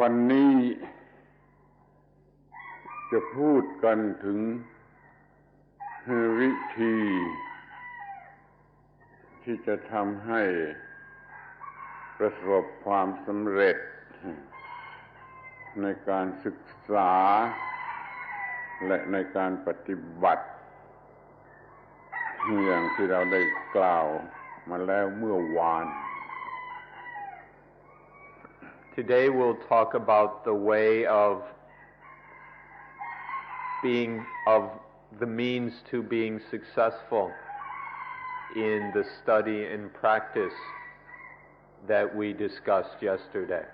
วันนี้จะพูดกันถึงวิธีที่จะทำให้ประสบความสำเร็จในการศึกษาและในการปฏิบัติอย่างที่เราได้กล่าวมาแล้วเมื่อวาน Today we'll talk about the way of the means to being successful in the study and practice that we discussed yesterday.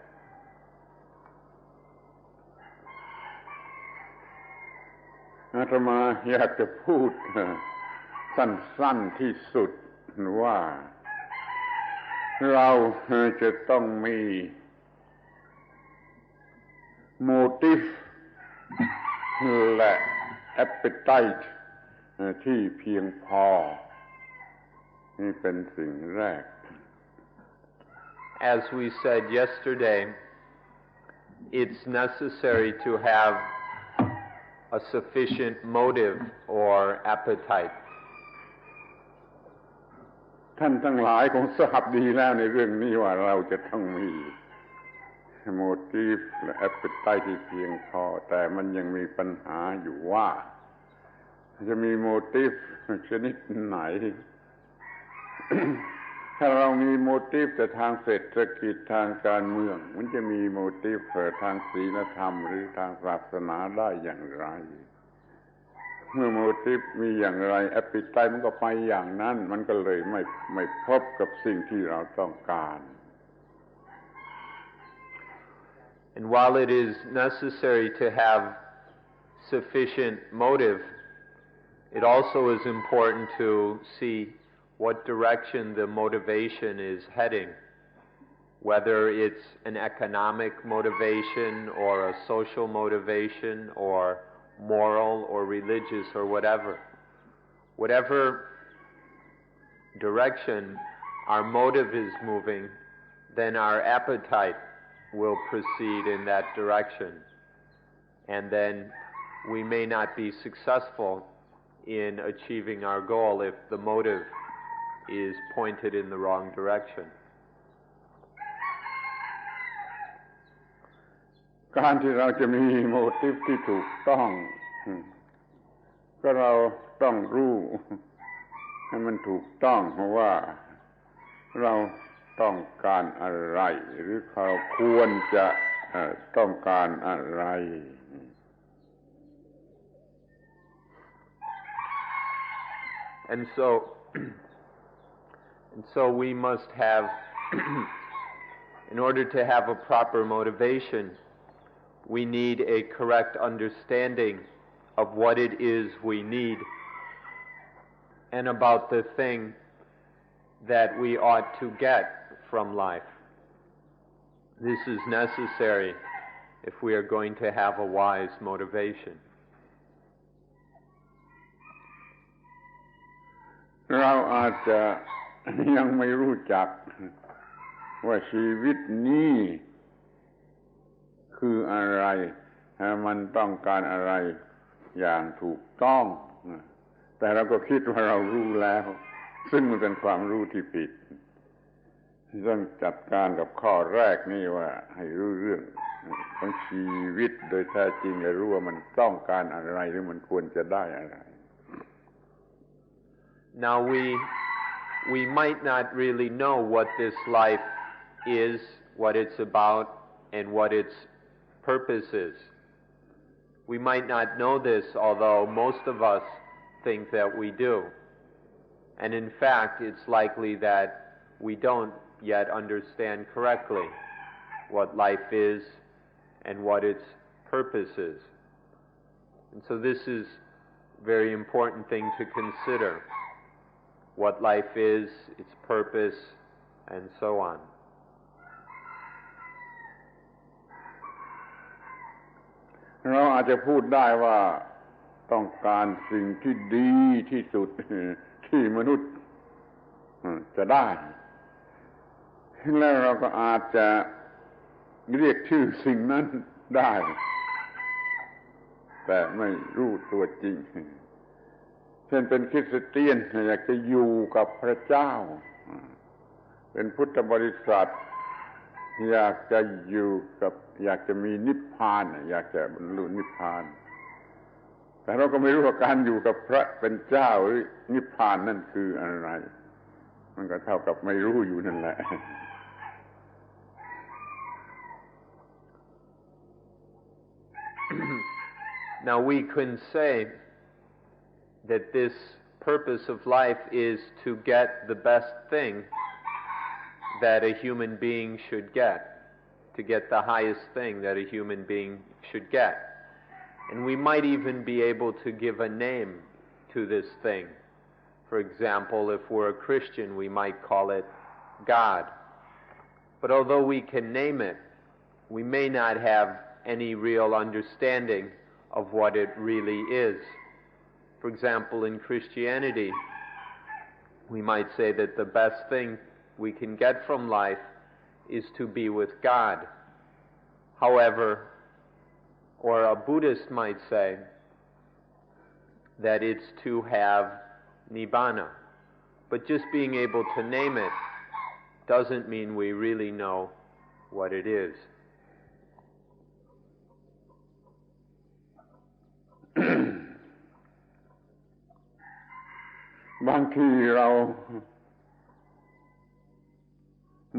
อาตมาอยากจะพูดสั้นๆที่สุดว่าเราจะต้องมี motive และ appetite ที่เพียงพอนี่เป็นสิ่งแรก As we said yesterday, it's necessary to have a sufficient motive or appetite. ท่านทั้งหลายคงทราบดีแล้วในเรื่องนี้ว่าเราจะต้องมี motive และ appetite ที่เพียงพอแต่มันยังมีปัญหาอยู่ว่าจะมี motive ชนิดไหน ถ้าเรามี motive แต่ทางเศรษฐกิจทางการเมืองมันจะมี motive ทางศีลธรรมหรือทางศาสนาได้อย่างไรเมื่อ motive มีอย่างไร appetite มันก็ไปอย่างนั้นมันก็เลยไม่พบกับสิ่งที่เราต้องการ And while it is necessary to have sufficient motive, it also is important to see what direction the motivation is heading, whether it's an economic motivation or a social motivation or moral or religious or whatever. Whatever direction our motive is moving, then our appetite will proceed in that direction. And then we may not be successful in achieving our goal if the motive is pointed in the wrong direction. การที่เราจะมีโมทิฟที่ถูกต้องก็เราต้องรู้ให้มันถูกต้องเพราะว่าเราต้องการอะไรหรือเราควรจะต้องการอะไร And so we must have in order to have a proper motivation, we need a correct understanding of what it is we need and about the thing that we ought to get from life. This is necessary if we are going to have a wise motivation. เราอาจจะยังไม่รู้จักว่าชีวิตนี้คืออะไรมันต้องการอะไรอย่างถูกต้องแต่เราก็คิดว่าเรารู้แล้วซึ่งมันเป็นความรู้ที่ผิดต้องจัดการกับข้อแรกนี่ว่าให้รู้เรื่องของชีวิตโดยแท้จริงและรู้ว่ามันต้องการอะไรหรือมันควรจะได้อะไร Now we might not really know what this life is, what it's about, and what its purpose is. We might not know this, although most of us think that we do. And in fact, it's likely that we don't yet understand correctly what life is and what its purpose is. And so this is a very important thing to consider. What life is, its purpose, and so on. เราอาจจะพูดได้ว่าต้องการสิ่งที่ดีที่สุดที่มนุษย์จะได้แล้วเราก็อาจจะ เรียกชื่อสิ่งนั้นได้แต่ไม่รู้ตัวจริงเช่นเป็นคริสเตียนอยากจะอยู่กับพระเจ้าเป็นพุทธบริษัทอยากจะอยู่กับอยากจะมีนิพพานอยากจะบรรลุนิพพานแต่เราก็ไม่รู้ว่าการอยู่กับพระเป็นเจ้าหรือนิพพานนั่นคืออะไรมันก็เท่ากับไม่รู้อยู่นั่นแหละNow we can say that this purpose of life is to get the best thing that a human being should get, to get the highest thing that a human being should get. And we might even be able to give a name to this thing. For example, if we're a Christian, we might call it God. But although we can name it, we may not have any real understanding of what it really is. For example, in Christianity, we might say that the best thing we can get from life is to be with God. However, or a Buddhist might say that it's to have nibbana. But just being able to name it doesn't mean we really know what it is. บางทีเรา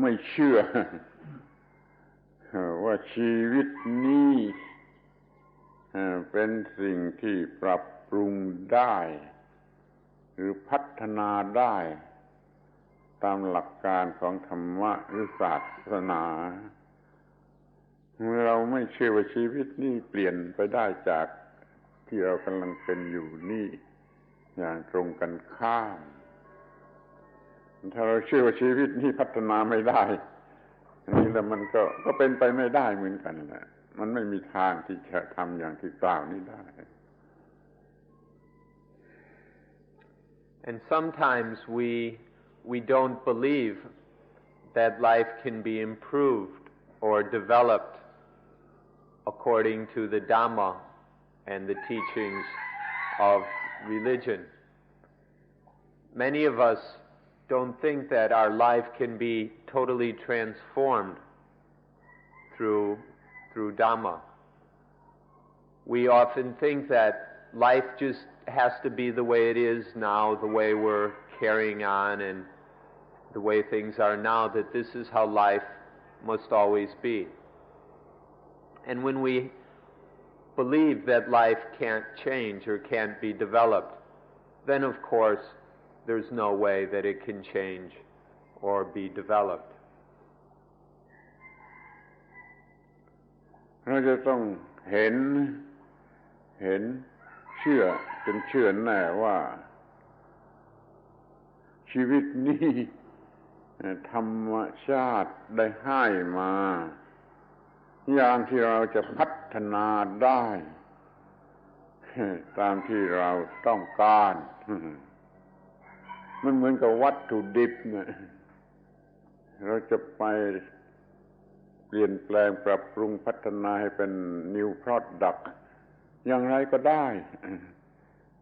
ไม่เชื่อว่าชีวิตนี้เป็นสิ่งที่ปรับปรุงได้หรือพัฒนาได้ตามหลักการของธรรมะหรือศาสนาเราไม่เชื่อว่าชีวิตนี้เปลี่ยนไปได้จากที่เรากำลังเป็นอยู่นี่อย่างตรงกันข้ามถ้าเราเชื่อว่าชีวิตนี้พัฒนาไม่ได้นี่แล้วมันก็เป็นไปไม่ได้เหมือนกันแหละมันไม่มีทางที่จะทำอย่างที่กล่าวนี้ได้ And sometimes we don't believe that life can be improved or developed according to the Dhamma and the teachings of religion. Many of us don't think that our life can be totally transformed through Dhamma. We often think that life just has to be the way it is now, the way we're carrying on and the way things are now, that this is how life must always be. And when we believe that life can't change or can't be developed, then of course there's no way that it can change or be developed. เราจะต้องเห็นเชื่อจนเชื่อแน่ว่าชีวิตนี้ธรรมชาติได้ให้มาอย่างที่เราจะพัฒนาได้ตามที่เราต้องการมันเหมือนกับวัตถุดิบนะเราจะไปเปลี่ยนแปลงปรับปรุงพัฒนาให้เป็น new product อย่างไรก็ได้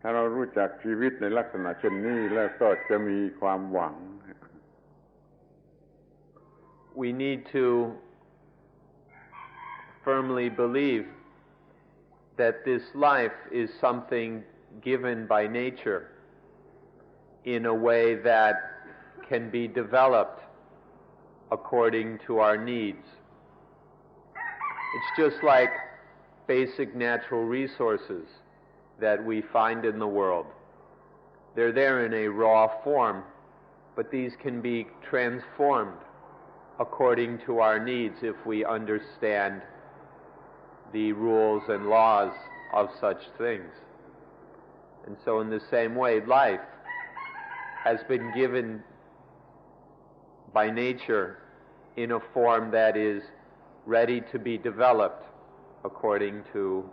ถ้าเรารู้จักชีวิตในลักษณะเช่นนี้แล้วก็จะมีความหวัง We need to firmly believe that this life is something given by nature in a way that can be developed according to our needs. It's just like basic natural resources that we find in the world. They're there in a raw form, but these can be transformed according to our needs if we understand the rules and laws of such things. And so in the same way, life has been given by nature in a form that is ready to be developed according to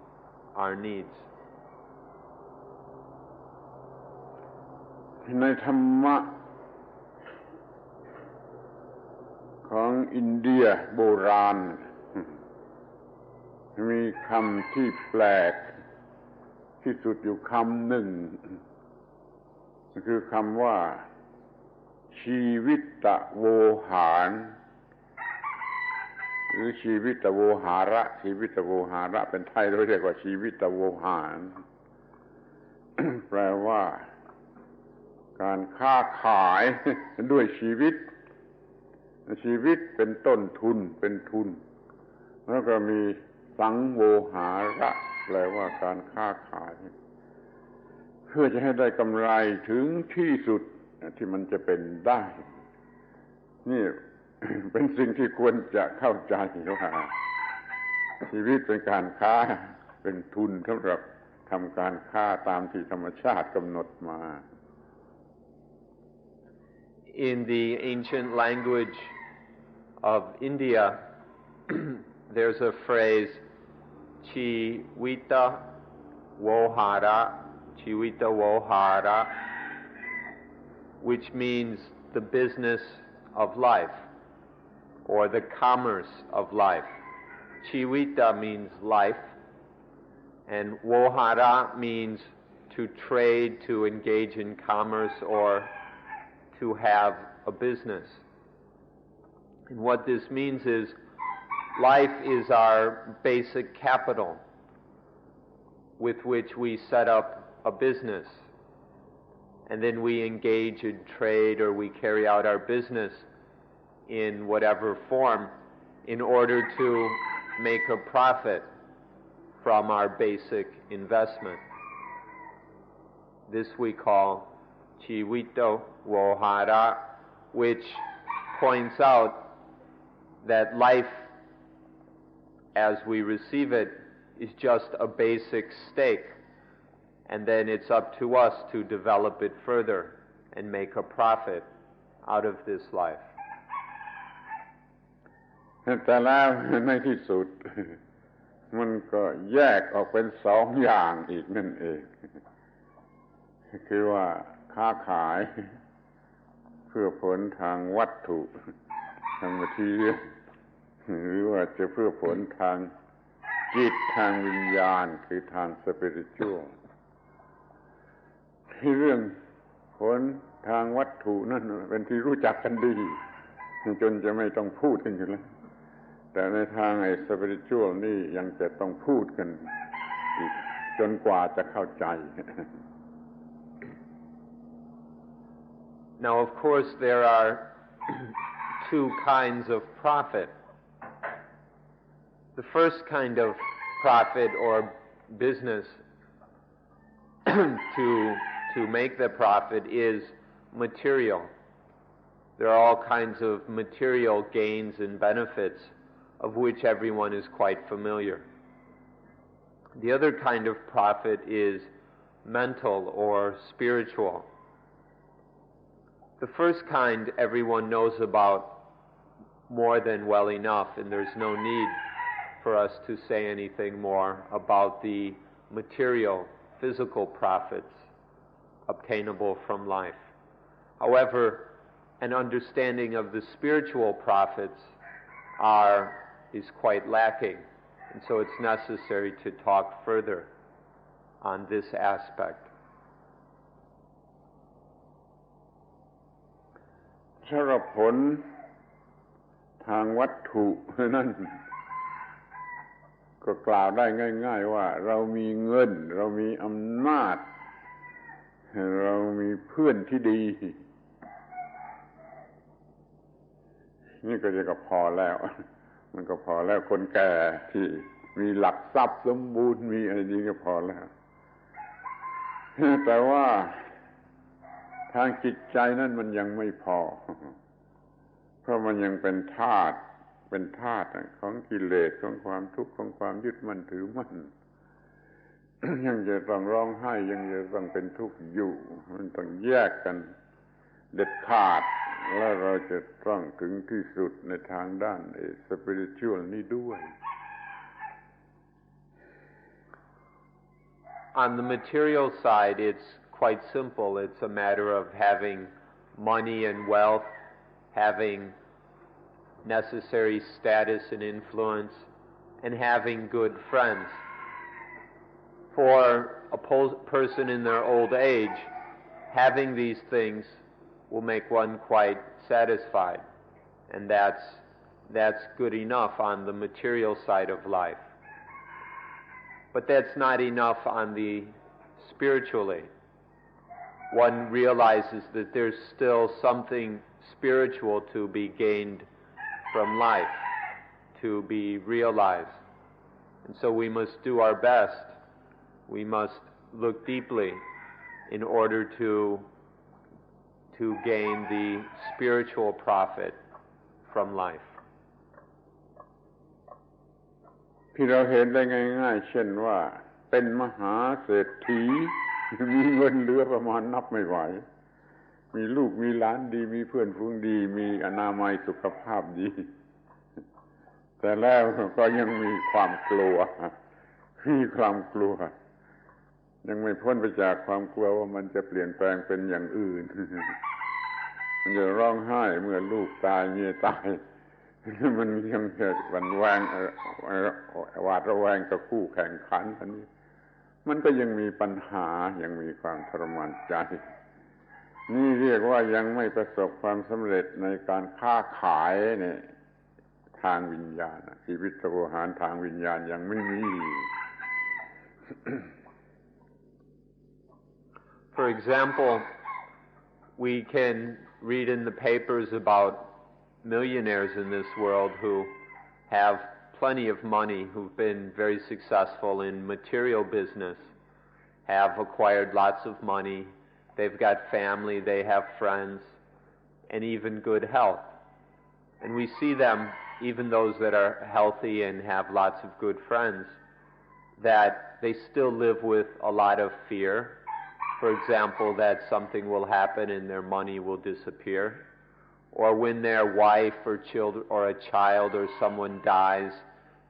our needs. ในธรรมะของอินเดียโบราณ มีคำที่แปลกที่สุดอยู่คำหนึ่งคือคำว่าชีวิตโวหารหรือชีวิตโวหาระชีวิตโวหาระเป็นไทยเราเรียกว่าชีวิตโวหาร แปลว่าการค้าขายด้วยชีวิตเป็นต้นทุนเป็นทุนแล้วก็มีสังโวหาระแปลว่าการค้าขายเพื่อจะให้ได้กำไรถึงที่สุดที่มันจะเป็นได้นี่ เป็นสิ่งที่ควรจะเข้าใจว่าชีวิตเป็นการค้าเป็นทุนสำหรับทำการค้าตามที่ธรรมชาติกำหนดมา In the ancient language of India, there's a phrase, Chivita Wohara, which means the business of life, or the commerce of life. Chivita means life, and Wohara means to trade, to engage in commerce, or to have a business. And what this means is life is our basic capital with which we set up a business, and then we engage in trade or we carry out our business in whatever form in order to make a profit from our basic investment. This we call Chivito Wohara, which points out that life as we receive it is just a basic stake, and then it's up to us to develop it further and make a profit out of this life. แต่แล้วในที่สุดมันก็แยกออกเป็นสองอย่างอีกนั่นเองคือว่าค้าขายเพื่อผลทางวัตถุทางmaterialหรือว่าจะเพื่อผลทางจิตทางวิญญาณคือทาง spiritual ที่เรื่องผลทางวัตถุนั่นเป็นที่รู้จักกันดีจนจะไม่ต้องพูดกันอยู่แล้วแต่ในทางไอ้ spiritual นี่ยังจะต้องพูดกันอีกจนกว่าจะเข้าใจ Now, of course, there are two kinds of profit. The first kind of profit or business to make the profit is material. There are all kinds of material gains and benefits of which everyone is quite familiar. The other kind of profit is mental or spiritual. The first kind everyone knows about more than well enough, and there's no need for us to say anything more about the material, physical profits obtainable from life. However, an understanding of the spiritual profits is quite lacking, and so it's necessary to talk further on this aspect. สำหรับผลทางวัตถุนั่นก็กล่าวได้ง่ายๆว่าเรามีเงินเรามีอำนาจเรามีเพื่อนที่ดีนี่ก็จะพอแล้วมันก็พอแล้วคนแก่ที่มีหลักทรัพย์สมบูรณ์มีอะไรดีก็พอแล้วแต่ว่าทางจิตใจนั่นมันยังไม่พอเพราะมันยังเป็นทาสของกิเลสของความทุกข์ของความยึดมั่นถือมั่น ยังจะต้องร้องไห้ยังจะต้องเป็นทุกข์อยู่มันต้องแยกกันเด็ดขาดแล้วเราจะต้องถึงที่สุดในทางด้านspiritual นี้ด้วย On the material side, it's quite simple. It's a matter of having money and wealth, having necessary status and influence, and having good friends. For a person in their old age, having these things will make one quite satisfied, and that's good enough on the material side of life. But that's not enough on the spiritually. One realizes that there's still something spiritual to be gained from life, to be realized. And so we must do our best. We must look deeply in order to gain the spiritual profit from life. ที่เราเห็นได้ง่ายๆเช่นว่าเป็นมหาเศรษฐีมีเงินเหลือประมาณนับไม่ไหวมีลูกมีหลานดีมีเพื่อนฝูงดีมีอนามัยสุขภาพดีแต่แล้วก็ยังมีความกลัวยังไม่พ้นไปจากความกลัวว่ามันจะเปลี่ยนแปลงเป็นอย่างอื่นมันจะร้องไห้เมื่อลูกตายเมียตายมันยังจะหวั่นแวงหวาดระแวงกับคู่แข่งขันอันนี้มันก็ยังมีปัญหายังมีความทรมานใจนี่เรียกว่ายังไม่ประสบความสำเร็จในการค้าขายในทางวิญญาณชีวิตโวหารทางวิญญาณยังไม่มี For example, we can read in the papers about millionaires in this world who have plenty of money, who've been very successful in material business, have acquired lots of money, they've got family, they have friends, and even good health. And we see them, even those that are healthy and have lots of good friends, that they still live with a lot of fear. For example, that something will happen and their money will disappear. Or when their wife or children or a child or someone dies,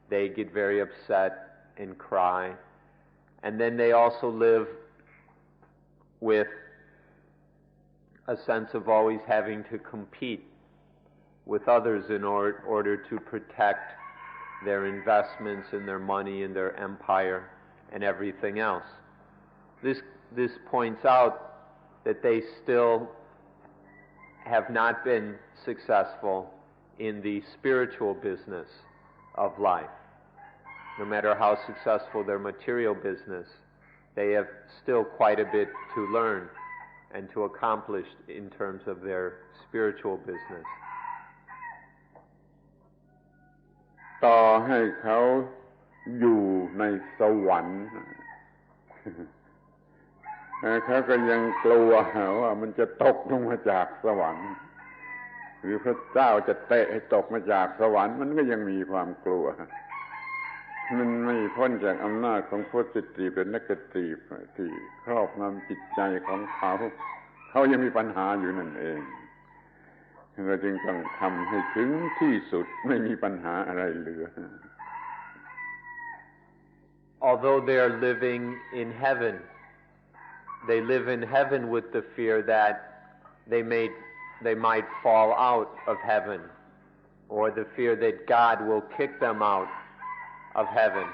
they get very upset and cry. And then they also live with a sense of always having to compete with others in order to protect their investments and their money and their empire and everything else. This points out that they still have not been successful in the spiritual business of life. No matter how successful their material business, they have still quite a bit to learn and to accomplish in terms of their spiritual business. ต่อให้เขาอยู่ในสวรรค์เขาก็ยังกลัวว่ามันจะตกลงมาจากสวรรค์หรือพระเจ้าจะเตะให้ตกมาจากสวรรค์มันก็ยังมีความกลัวมันไม่พ้นจากอำนาจของ positive และ negative ที่ครอบงำจิตใจของเขายังมีปัญหาอยู่นั่นเองเราจึงต้องทำให้ถึงที่สุดไม่มีปัญหาอะไรเหลือ Although they are living in heaven, they live in heaven with the fear that they might fall out of heaven, or the fear that God will kick them out of heaven.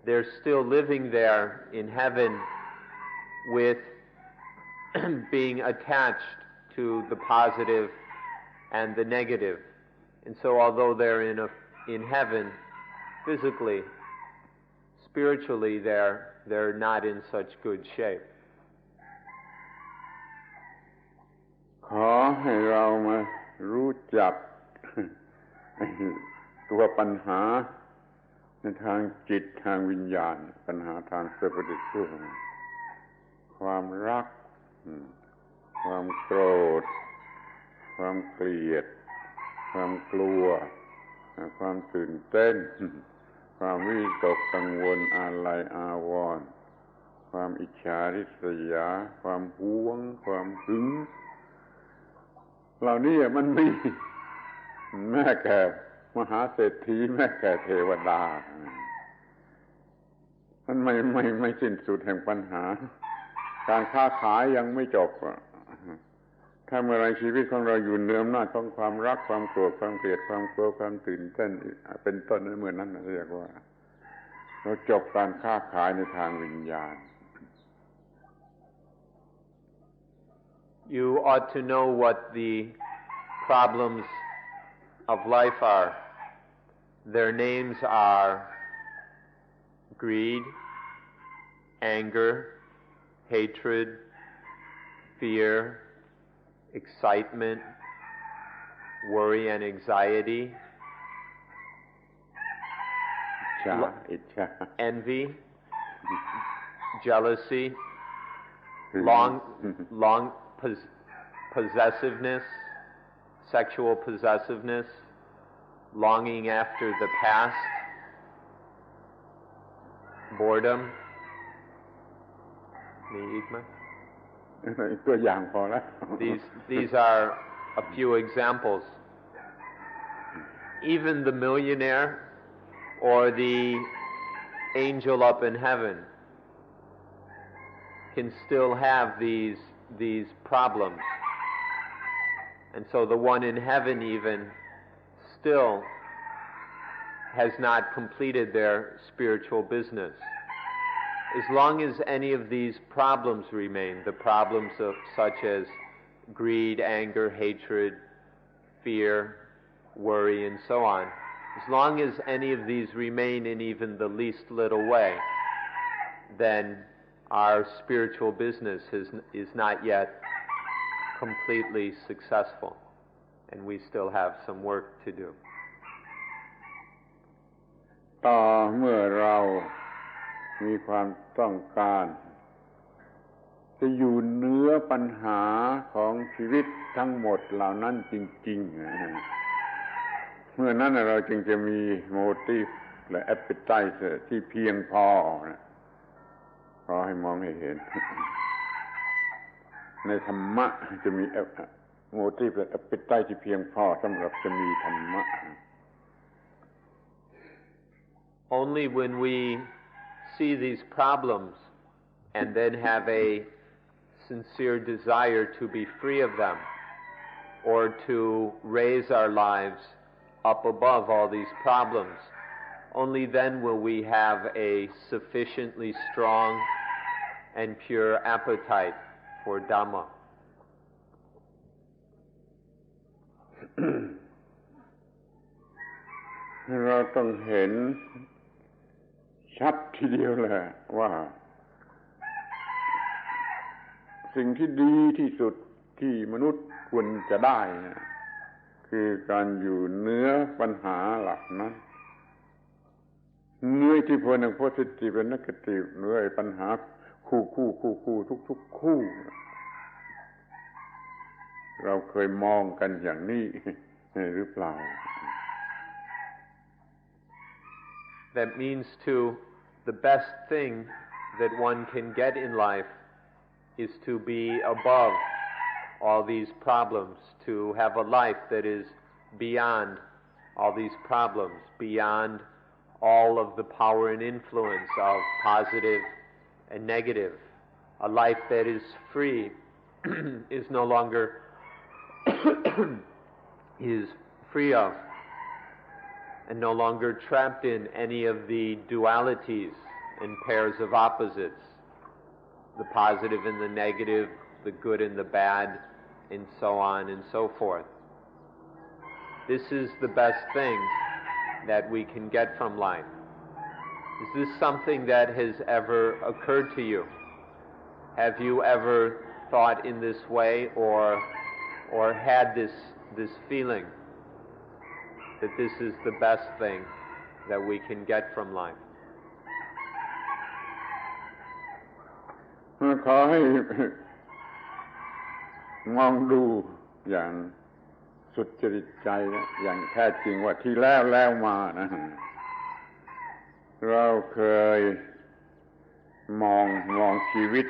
They're still living there in heaven with being attached to the positive and the negative. And so although they're in heaven physically, spiritually they're not in such good shape. ขอให้เรามารู้จักตัวปัญหาในทางจิตทางวิญญาณปัญหาทาง spiritual ความรักความโกรธความเกลียดความกลัวความตื่นเต้นความวิตกกังวลอาลัยอาวรณ์ความอิจฉาริษยาความหวงความหึงเหล่านี้มันมีแม้แก่มหาเศรษฐีแม้แก่เทวดามันไม่สิ้นสุดแห่งปัญหาการค้าขายยังไม่จบ ถ้าเมื่อไรชีวิตของเราอยู่เหนืออำนาจของความรักความโกรธความเกลียดความกลัวความตื่นเต้นเป็นต้นในเมื่อนั้นเรียกว่าเราจบการค้าขายในทางวิญญาณ You ought to know what the problems of life are. Their names are greed, anger, hatred, fear, excitement, worry and anxiety, envy, jealousy, long possessiveness, sexual possessiveness, longing after the past, boredom. มีอีกไหม? ตัวอย่างพอแล้ว These are a few examples. Even the millionaire or the angel up in heaven can still have these problems. And so the one in heaven even still has not completed their spiritual business. As long as any of these problems remain, the problems of such as greed, anger, hatred, fear, worry, and so on, as long as any of these remain in even the least little way, then our spiritual business is not yet completely successful, and we still have some work to do. ต่อเมื่อเรามีความต้องการจะอยู่เหนือปัญหาของชีวิตทั้งหมดเหล่านั้นจริงๆเมื่อนั้นเราจึงจะมี motive และ appetite ที่เพียงพอขอให้มองให้เห็นในธรรมะจะมี motive และ appetite ที่เพียงพอสำหรับจะมีธรรมะ Only when we see these problems and then have a sincere desire to be free of them or to raise our lives up above all these problems, only then will we have a sufficiently strong and pure appetite for Dhamma. เราต้องเห็นชัดทีเดียวแหละว่าสิ่งที่ดีที่สุดที่มนุษย์ควรจะได้คือการอยู่เหนือปัญหาหลักนั้นเหนืออิทธิพลแห่ง positive และ negative เหนือปัญหาคู่ทุกคู่เราเคยมองกันอย่างนี้หรือเปล่า That means the best thing that one can get in life is to be above all these problems, to have a life that is beyond all these problems, beyond all of the power and influence of positive and negative. A life that is free is no longer is free of and no longer trapped in any of the dualities and pairs of opposites, the positive and the negative, the good and the bad, and so on and so forth. This is the best thing that we can get from life. Is this something that has ever occurred to you? Have you ever thought in this way or had this feeling that this is the best thing that we can get from life? ขอให้มองดูอย่างสุดจริตใจนะอย่างแท้จริงว่าที่แล้วมานะเราเคยมองชีวิต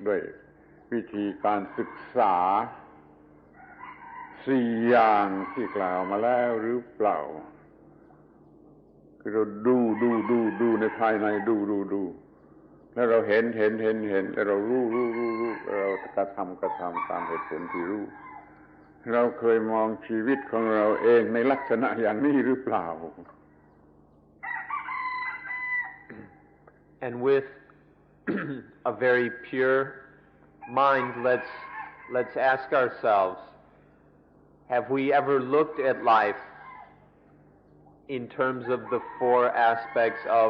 ด้วยวิธีการศึกษา4อย่างที่กล่าวมาแล้วหรือเปล่าคือเราดูในภายในดูแล้วเราเห็นแล้วเรารู้เรากระทำตามเหตุผลที่รู้ เราเคยมองชีวิตของเราเองในลักษณะอย่างนี้หรือเปล่า And with a very pure mind, let's ask ourselves, have we ever looked at life in terms of the four aspects of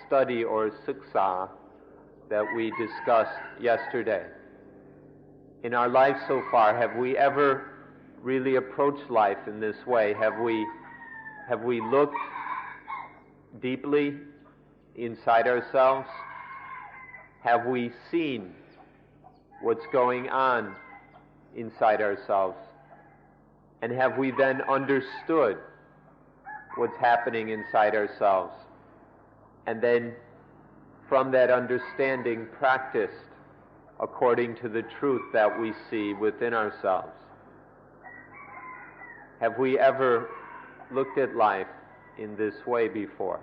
study or siksa that we discussed yesterday? In our life so far, have we ever really approached life in this way? Have we looked deeply inside ourselves? Have we seen what's going on inside ourselves? And have we then understood what's happening inside ourselves? And then from that understanding practiced according to the truth that we see within ourselves? Have we ever looked at life in this way before?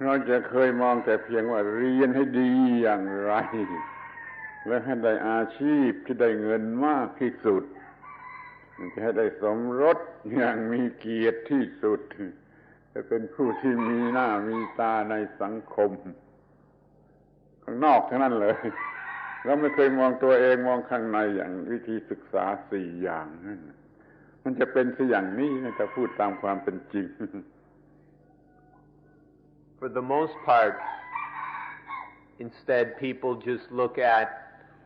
เราจะเคยมองแต่เพียงว่าเรียนให้ดีอย่างไรและให้ได้อาชีพที่ได้เงินมากที่สุดจะให้ได้สมรสอย่างมีเกียรติที่สุดจะเป็นผู้ที่มีหน้ามีตาในสังคมข้างนอกทั้งนั้นเลยเราไม่เคยมองตัวเองมองข้างในอย่างวิธีศึกษา4อย่างนั่นมันจะเป็นซะอย่างนี้ถ้าพูดตามความเป็นจริง For the most part, instead people just look at,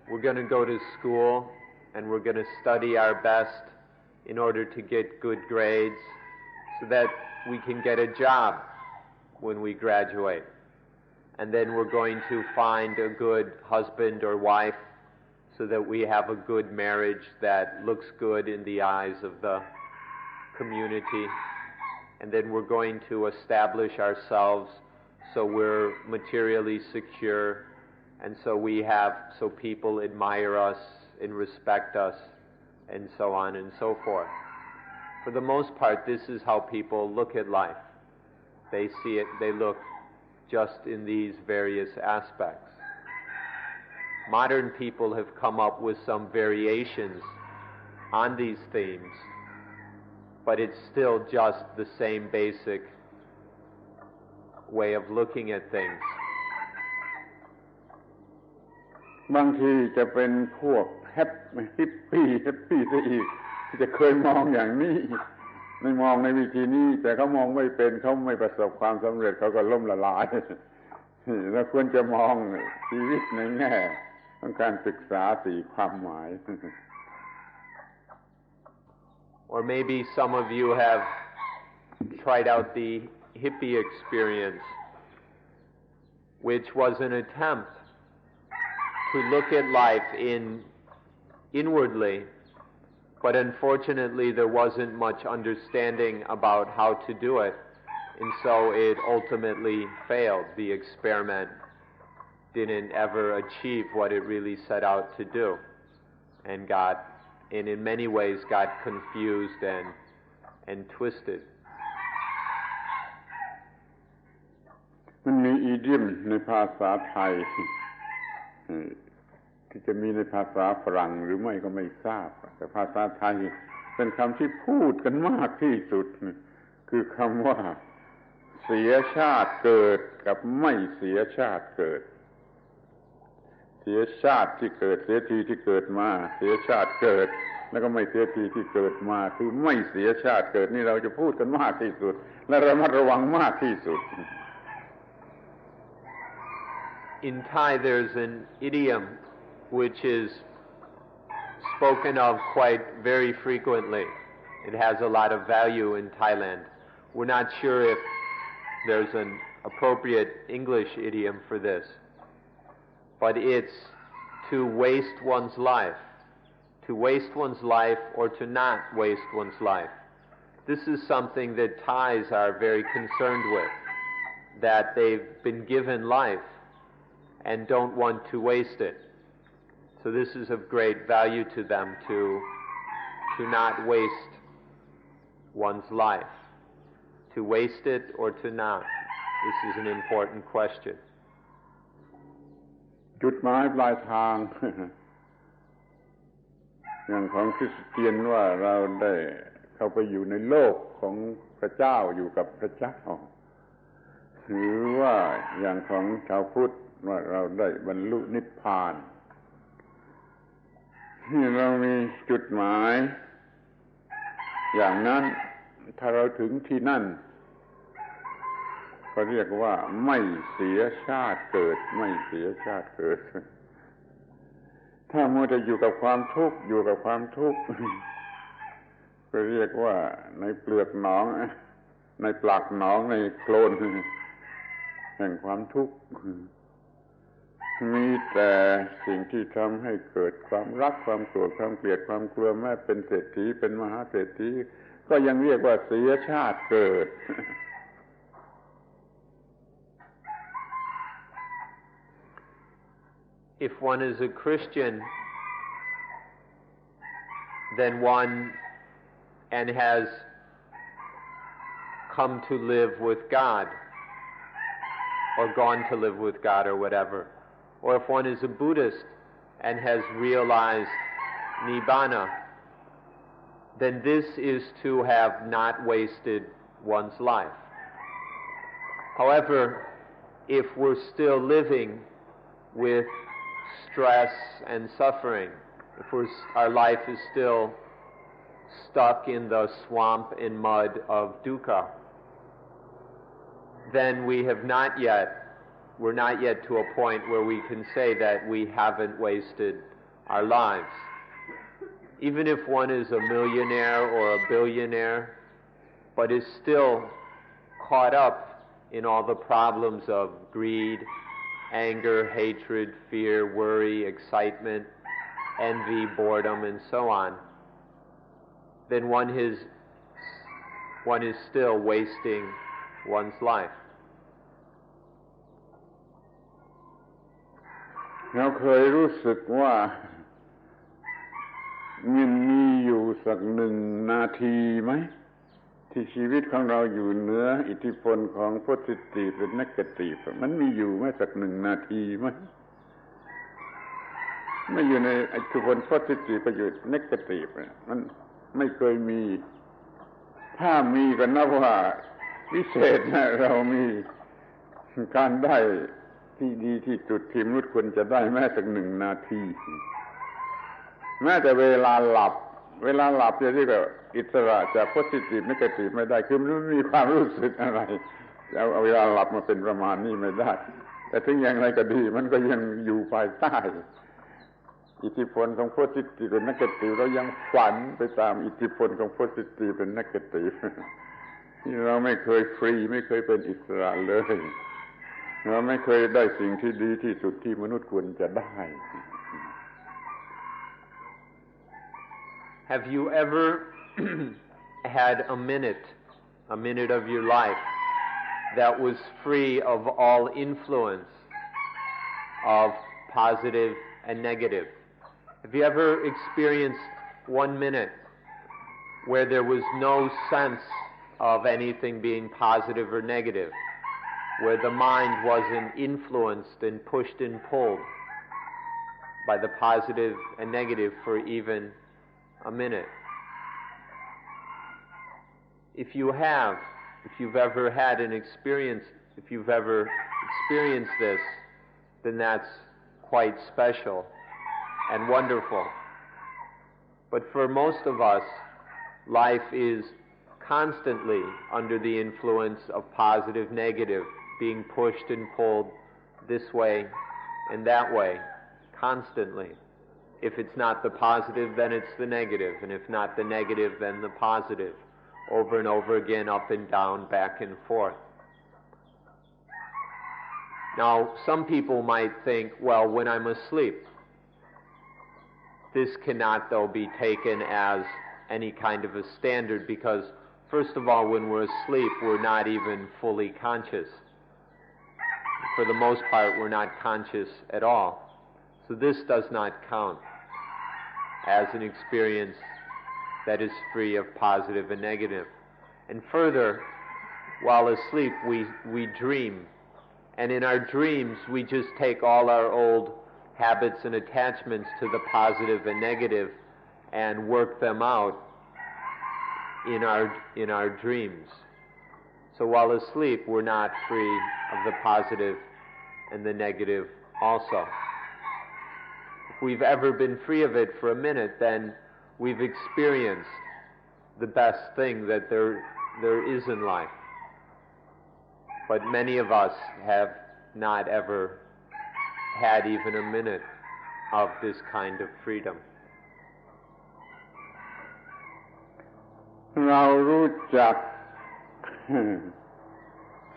we're going to go to school and we're going to study our best in order to get good grades so that we can get a job when we graduate. And then we're going to find a good husband or wife so that we have a good marriage that looks good in the eyes of the community. And then we're going to establish ourselves so we're materially secure and so people admire us and respect us and so on and so forth. For the most part, this is how people look at life. They see it, they look just in these various aspects. Modern people have come up with some variations on these themes, but it's still just the same basic way of looking at things. บางทีจะเป็นพวกฮิปปี้ซะอีกที่จะเคยมองอย่างนี้ไม่มองในวิธีนี้แต่เขามองไม่เป็นเขาไม่ประสบความสำเร็จเขาก็ล่มละลายเราควรจะมองชีวิตในแง่ของการศึกษา4ความหมาย Or maybe some of you have tried out the hippie experience, which was an attempt to look at life inwardly, but unfortunately there wasn't much understanding about how to do it, and so it ultimately failed. The experiment didn't ever achieve what it really set out to do, and in many ways got confused and twisted. มันมีอีเดียมในภาษาไทยที่จะมีในภาษาฝรั่งหรือไม่ก็ไม่ทราบแต่ภาษาไทยเป็นคำที่พูดกันมากที่สุดคือคำว่าเสียชาติเกิดกับไม่เสียชาติเกิดเสียชาติที่เกิดเสียทีที่เกิดมาเสียชาติเกิดแล้วก็ไม่เสียทีที่เกิดมาคือไม่เสียชาติเกิดนี่เราจะพูดกันมากที่สุดและระมัดระวังมากที่สุด In Thai there's an idiom which is spoken of quite very frequently. It has a lot of value in Thailand. We're not sure if there's an appropriate English idiom for this, but it's to waste one's life. To waste one's life or to not waste one's life. This is something that Thais are very concerned with, that they've been given life and don't want to waste it. So this is of great value to them to not waste one's life. To waste it or to not. This is an important question. จุดหมายปลายทาง อย่างของคริสเตียนว่าเราได้เข้าไปอยู่ในโลกของพระเจ้าอยู่กับพระเจ้าหรือว่าอย่างของชาวพุทธว่าเราได้บรรลุนิพพานที่เรามีจุดหมายอย่างนั้นถ้าเราถึงที่นั่นก็เรียกว่าไม่เสียชาติเกิดไม่เสียชาติเกิดถ้ามัวแต่อยู่กับความทุกข์อยู่กับความทุกข์ก็เรียกว่าในเปลือกหนองในปลักหนองในโคลนแห่งความทุกข์มีแต่สิ่งที่ทำให้เกิดความรักความโกรธความเกลียดความกลัวแม้เป็นเศรษฐีเป็นมหาเศรษฐีก็ยังเรียกว่าเสียชาติเกิดIf one is a Christian, then one and has come to live with God, or gone to live with God, or whatever. Or if one is a Buddhist and has realized Nibbana, then this is to have not wasted one's life. However, if we're still living with stress and suffering, if our life is still stuck in the swamp and mud of dukkha, then we're not yet to a point where we can say that we haven't wasted our lives. Even if one is a millionaire or a billionaire, but is still caught up in all the problems of greed, anger, hatred, fear, worry, excitement, envy, boredom, and so on, then one is still wasting one's life. เราเคยรู้สึกว่ามันมีอยู่สัก1 นาทีไหมที่ชีวิตของเราอยู่เหนืออิทธิพลของ positive หรือ negative มันมีอยู่ไหมสัก1 นาทีไหมไม่อยู่ในอิทธิพล positive ประโยชน์ negative มันไม่เคยมีถ้ามีก็นับว่าวิเศษนะเรามีการได้ที่ดีที่สุดที่มนุษย์ควรจะได้แม้สัก1 นาทีแม้แต่เวลาหลับจะเรียกว่าอิสระจาก positive negative ไม่ได้คือมันไม่มีความรู้สึกอะไรเอาเวลาหลับมาเป็นประมาณนี้ไม่ได้แต่ถึงอย่างไรก็ดีมันก็ยังอยู่ภายใต้อิทธิพลของ positive และ negative เรายังฝันไปตามอิทธิพลของ positive และ negative ที่เราไม่เคยฟรีไม่เคยเป็นอิสระเลยเราไม่เคยได้สิ่งที่ดีที่สุดที่มนุษย์ควรจะได้ Have you ever had a minute of your life that was free of all influence of positive and negative? Have you ever experienced 1 minute where there was no sense of anything being positive or negative, where the mind wasn't influenced and pushed and pulled by the positive and negative for even a minute? If you've ever had an experience, if you've ever experienced this, then that's quite special and wonderful. But for most of us, life is constantly under the influence of positive, negative, being pushed and pulled this way and that way, constantly. If it's not the positive, then it's the negative, and if not the negative, then the positive, over and over again, up and down, back and forth. Now, some people might think, well, when I'm asleep, this cannot, though, be taken as any kind of a standard, because, first of all, when we're asleep, we're not even fully conscious. For the most part, we're not conscious at all. So this does not count as an experience that is free of positive and negative. And further, while asleep, we dream. And in our dreams, we just take all our old habits and attachments to the positive and negative and work them out in our dreams. So while asleep, we're not free of the positive and the negative also. If we've ever been free of it for a minute, then we've experienced the best thing that there is in life. But many of us have not ever had even a minute of this kind of freedom. เรารู้จัก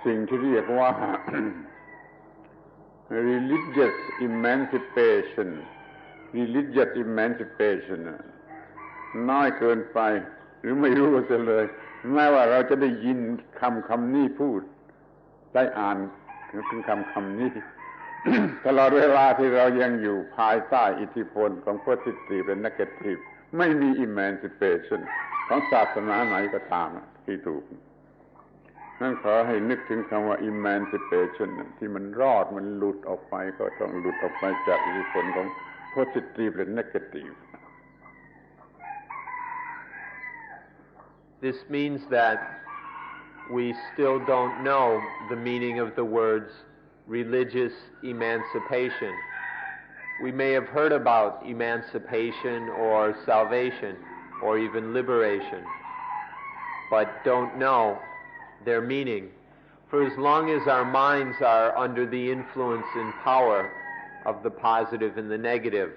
สิ่งที่เรียกว่า religious emancipation น้อยเกินไปหรือไม่รู้เสียเลยแม้ว่าเราจะได้ยินคำนี้พูดได้อ่านถึงคำนี้ ตลอดเวลาที่เรายังอยู่ภายใต้อิทธิพลของ positive และ negative ไม่มี emancipation ของศาสนาไหนก็ตามที่ถูกนั่นขอให้นึกถึงคำว่า emancipation ที่มันรอดมันหลุดออกไปก็ต้องหลุดออกไปจากอิทธิพลของ positive และ negative. This means that we still don't know the meaning of the words religious emancipation. We may have heard about emancipation or salvation or even liberation, but don't know their meaning. For as long as our minds are under the influence and power of the positive and the negative,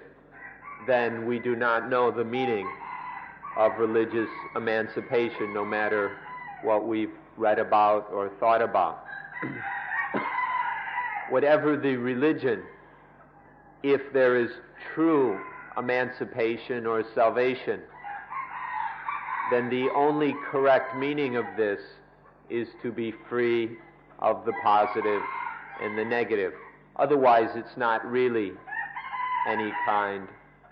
then we do not know the meaning of religious emancipation, no matter what we've read about or thought about. Whatever the religion, if there is true emancipation or salvation, then the only correct meaning of this is to be free of the positive and the negative. Otherwise, it's not really any kind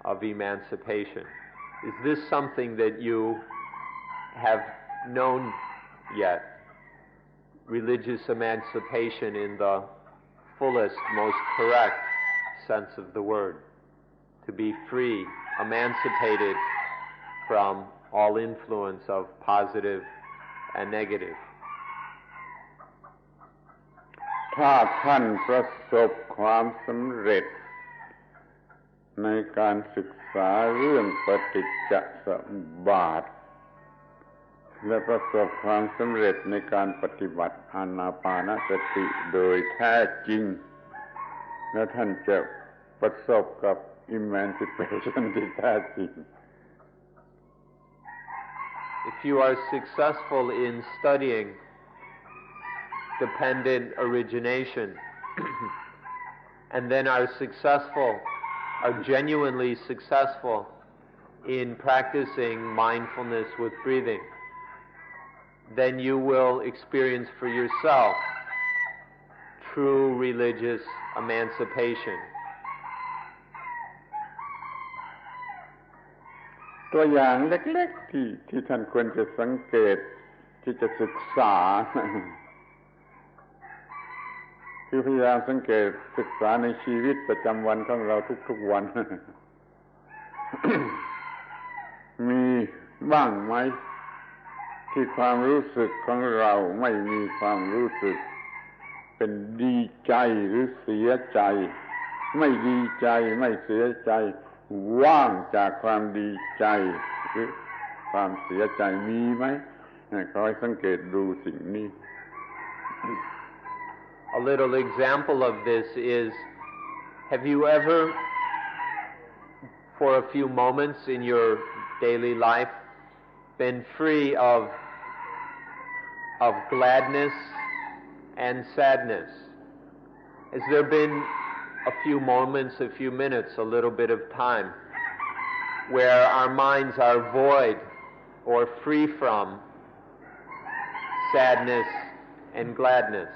of emancipation. Is this something that you have known yet? Religious emancipation in the fullest, most correct sense of the word. To be free, emancipated from all influence of positive and negative. ถ้าท่านประสบความสำเร็จในการศึกษาเรื่องปฏิจจสมุปบาทและประสบความสำเร็จในการปฏิบัติอานาปานสติโดยแท้จริงและท่านจะประสบกับ emancipation ที่แท้จริง If you are successful in studying dependent origination and then are genuinely successful in practicing mindfulness with breathing, then you will experience for yourself true religious emancipation. ตัวอย่างเล็กๆที่ท่านควรจะสังเกตที่จะศึกษา คือพยายามสังเกตศึกษาในชีวิตประจำวันของเราทุกๆวัน มีบ้างไหมที่ความรู้สึกของเราไม่มีความรู้สึกเป็นดีใจหรือเสียใจไม่ดีใจไม่เสียใจว่างจากความดีใจหรือความเสียใจมีไหมขอให้สังเกตดูสิ่งนี้ A little example of this is, have you ever, for a few moments in your daily life, been free of gladness and sadness? Has there been a few moments, a few minutes, a little bit of time where our minds are void or free from sadness and gladness?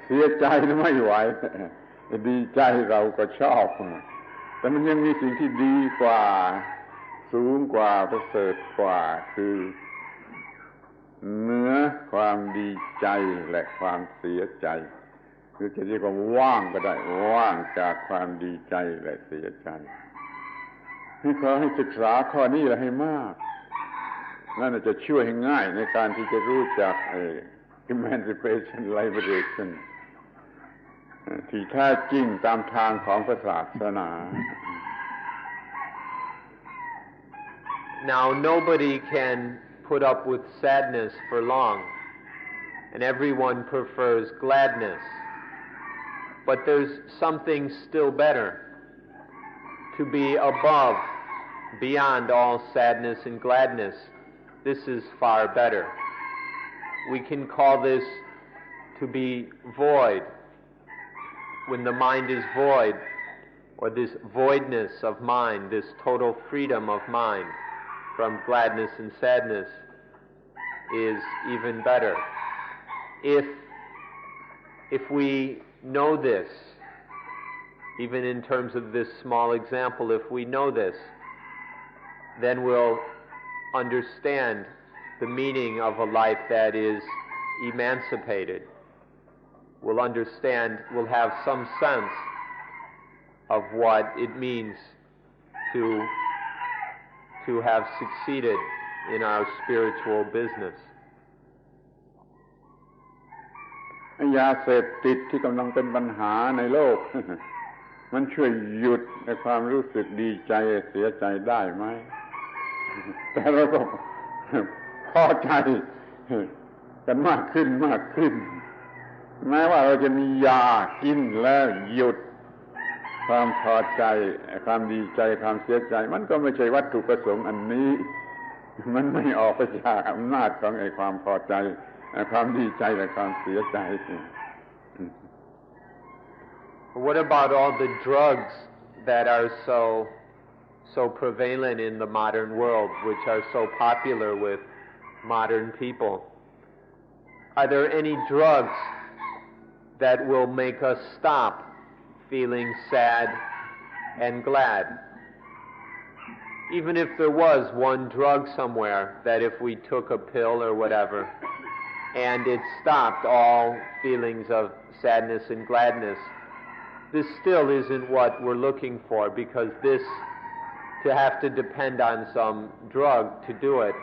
เสียใจไม่ไหวดีใจเราก็ชอบแต่มันยังมีสิ่งที่ดีกว่าสูงกว่าประเสริฐกว่าคือเหนือความดีใจและความเสียใจ หรือจะเรียกว่าว่างก็ได้ว่างจากความดีใจและเสียใจให้ขอให้ศึกษาข้อนี้แหละให้มากนั่นจะช่วยให้ง่ายในการที่จะรู้จักemancipation liberation ที่แท้จริงตามทางของพระศาสนา Now nobody can put up with sadness for long, and everyone prefers gladness. But there's something still better, to be above, beyond all sadness and gladness. This is far better. We can call this to be void. When the mind is void, or this voidness of mind, this total freedom of mind from gladness and sadness is even better. If we know this, even in terms of this small example, if we know this, then we'll understand the meaning of a life that is emancipated. We'll understand, we'll have some sense of what it means to have succeeded in our spiritual business. ยาเสพติดที่กำลังเป็นปัญหาในโลก มันช่วยหยุดในความรู้สึกดีใจเสียใจได้ไหม แต่เราก็พอใจกันมากขึ้นมากขึ้นแม้ว่าเราจะมียากินแล้วหยุดความพอใจความดีใจความเสียใจมันก็ไม่ใช่วัตถุประสงค์อันนี้มันไม่ออกไปจากอำนาจของไอ้ความพอใจความดีใจและความเสียใจ What about all the drugs that are so prevalent in the modern world, which are so popular with modern people? Are there any drugs that will make us stop feeling sad and glad? Even if there was one drug somewhere that if we took a pill or whatever, and it stopped all feelings of sadness and gladness, this still isn't what we're looking for, because this, to have to depend on some drug to do it,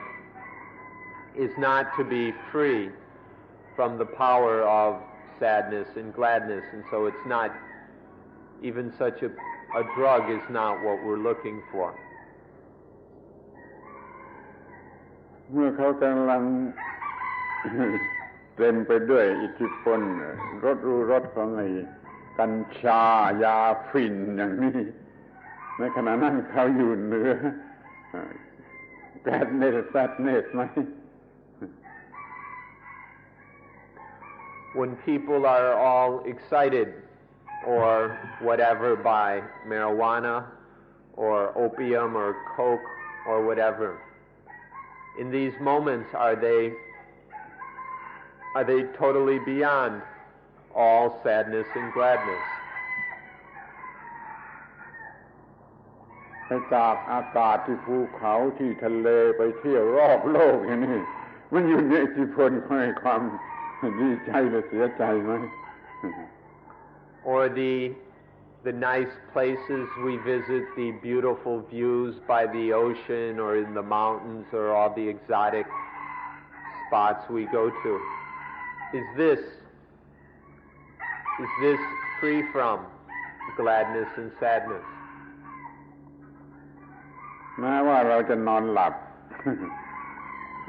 is not to be free from the power of sadness and gladness, and so it's not, even such a drug is not what we're looking for. เมื่อเขากำลัง เต็มไปด้วยอิทธิพลรสของไอ้กัญชายาฝิ่นอย่างนี้ในขณะนั้นเขาอยู่เหนือแกดเนสแซดเนสไหม When people are all excited or whatever by marijuana or opium or coke or whatever, in these moments are they totally beyond all sadness and gladness? ไปจากอากาศที่ภูเขาที่ทะเลไปเที่ยวรอบโลกอย่างนี้มันอยู่ในอิทธิพลของความดีใจหรือเสียใจไหม Or the nice places we visit, the beautiful views by the ocean or in the mountains or all the exotic spots we go to. Is this free from gladness and sadness? แม้ว่าเราจะนอนหลับ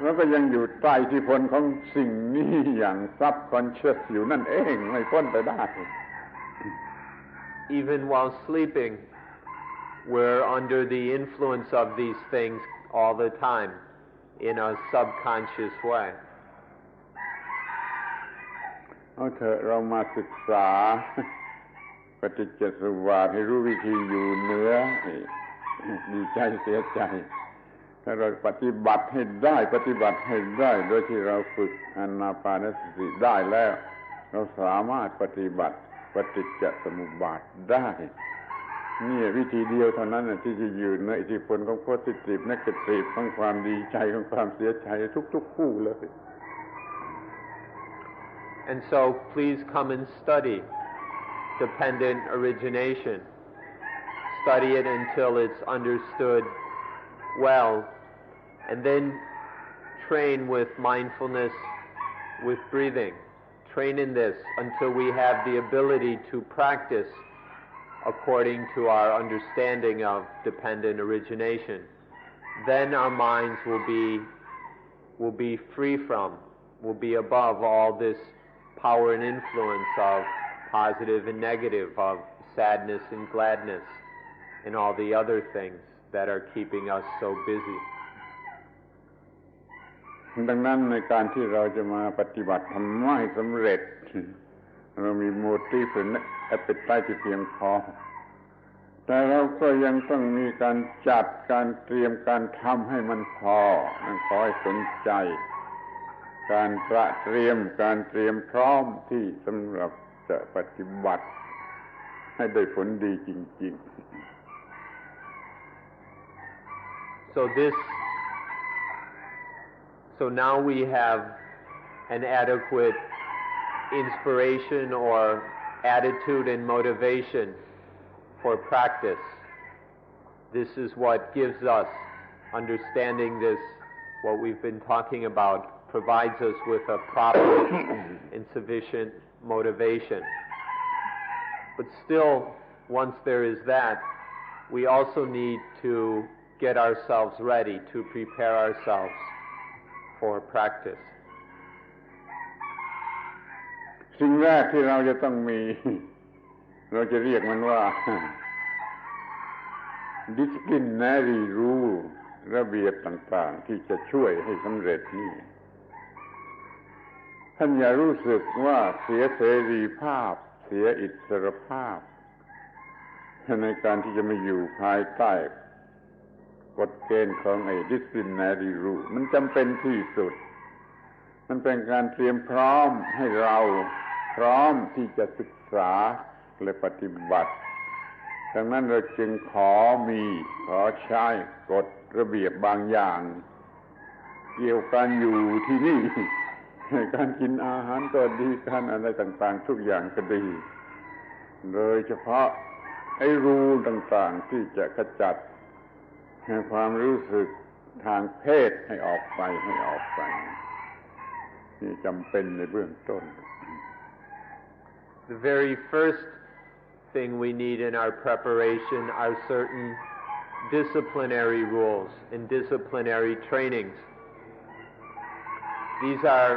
เราก็ยังอยู่ใต้อิทธิพลของสิ่งนี้อย่าง subconscious อยู่นั่นเองไม่พ้นไปได้ Even while sleeping, we're under the influence of these things all the time in a subconscious way. เอาเถอะเรามาศึกษาปฏิจจสมุปบาทให้รู้วิธีอยู่เหนือดีใจเสียใจถ้าเราปฏิบัติให้ได้โดยที่เราฝึกอานาปานสติได้แล้วเราสามารถปฏิบัติปฏิจจสมุปบาทได้นี่วิธีเดียวเท่านั้นที่จะอยู่ในอิทธิพลของ positive negative ของความดีใจของความเสียใจทุกๆคู่เลย And so please come and study dependent origination. Study it until it's understood well, and then train with mindfulness, with breathing. Train in this until we have the ability to practice according to our understanding of dependent origination. Then our minds will be free from, will be above all this power and influence of positive and negative, of sadness and gladness, and all the other things that are keeping us so busy. ดังนั้นในการที่เราจะมาปฏิบัติธรรมะให้สำเร็จเรามีโมทีฟและแอปเปไตที่เพียงพอแต่เราก็ยังต้องมีการจัดการเตรียมการทำให้มันพอขอให้สนใจการเตรียมพร้อมที่สำหรับจะปฏิบัติให้ได้ผลดีจริงๆ So now we have an adequate inspiration or attitude and motivation for practice. This is what gives us understanding this, what we've been talking about, provides us with a proper and sufficient motivation. But still, once there is that, we also need to get ourselves ready, to prepare ourselves for practice. สิ่งแรกที่เราจะต้องมีเราจะเรียกมันว่า disciplinary rule ระเบียบต่างๆที่จะช่วยให้สำเร็จนี่ท่านอย่ารู้สึกว่าเสียเสรีภาพเสียอิสรภาพในการที่จะมาอยู่ภายใต้กฎเกณฑ์ของไอ้ disciplinary rule มันจำเป็นที่สุดมันเป็นการเตรียมพร้อมให้เราพร้อมที่จะศึกษาและปฏิบัติดังนั้นเราจึงขอใช้กฎระเบียบบางอย่างเกี่ยวกันอยู่ที่นี่การกินอาหารก็ดีการอะไรต่างๆทุกอย่างก็ดีโดยเฉพาะไอ้รูต่างๆที่จะขจัดความรู้สึกทางเพศให้ออกไปนี่จำเป็นในเบื้องต้น The very first thing we need in our preparation are certain disciplinary rules and disciplinary trainings. These are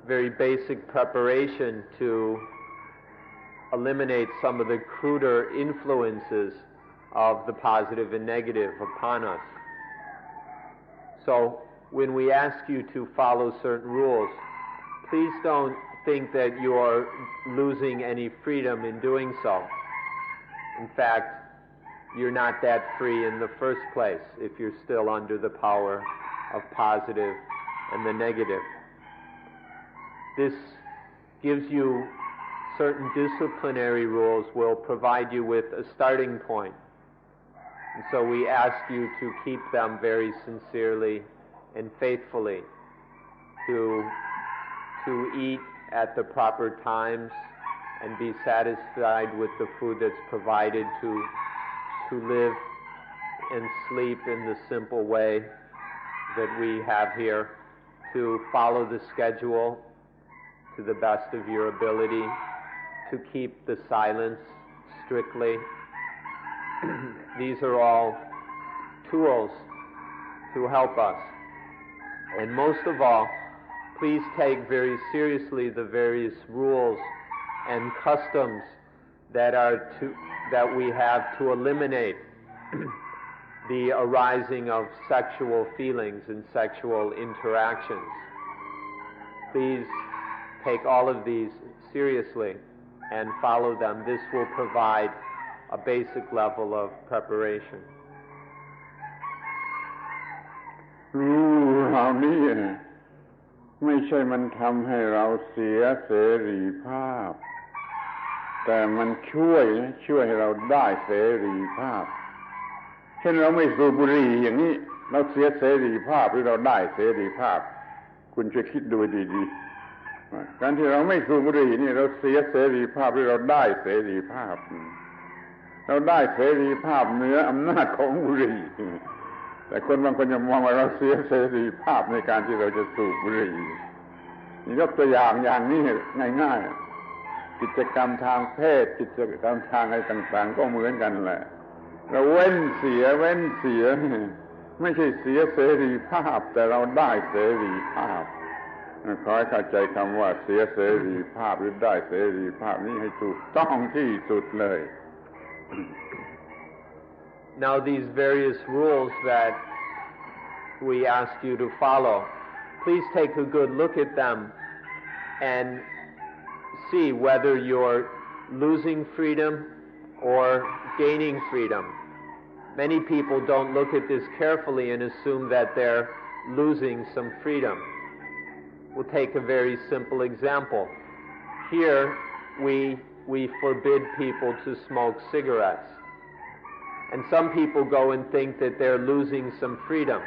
very basic preparation to eliminate some of the cruder influences of the positive and negative upon us. So when we ask you to follow certain rules, please don't think that you are losing any freedom in doing so. In fact, you're not that free in the first place if you're still under the power of positive and the negative. This gives you certain disciplinary rules, will provide you with a starting point. And so we ask you to keep them very sincerely and faithfully, to eat at the proper times and be satisfied with the food that's provided, to live and sleep in the simple way that we have here, to follow the schedule to the best of your ability, to keep the silence strictly. These are all tools to help us. And most of all, please take very seriously the various rules and customs that we have to eliminate the arising of sexual feelings and sexual interactions. Please take all of these seriously and follow them. This will provide a basic level of preparation. รู้เหล่านี้ไม่ใช่มันทำให้เราเสียเสรีภาพแต่มันช่วยให้เราได้เสรีภาพเช่นเราไม่สูบบุหรี่อย่างนี้เราเสียเสรีภาพหรือเราได้เสรีภาพคุณช่วยคิดดูดีๆ การที่เราไม่สูบบุหรี่นี่เราเสียเสรีภาพหรือเราได้เสรีภาพเราได้เสรีภาพเหนืออำนาจของบุหรี่แต่คนบางคนจะมองว่าเราเสียเสรีภาพในการที่เราจะสูบบุหรี่ยกตัวอย่างนี้ง่ายๆกิจกรรมทางเพศกิจกรรมทางอะไรต่างๆก็เหมือนกันแหละเราเว้นเสียไม่ใช่เสียเสรีภาพแต่เราได้เสรีภาพขอให้เข้าใจคำว่าเสียเสรีภาพหรือได้เสรีภาพนี้ให้ถูกต้องที่สุดเลย Now these various rules that we ask you to follow, please take a good look at them and see whether you're losing freedom or gaining freedom. Many people don't look at this carefully and assume that they're losing some freedom. We'll take a very simple example. Here we forbid people to smoke cigarettes. And some people go and think that they're losing some freedom.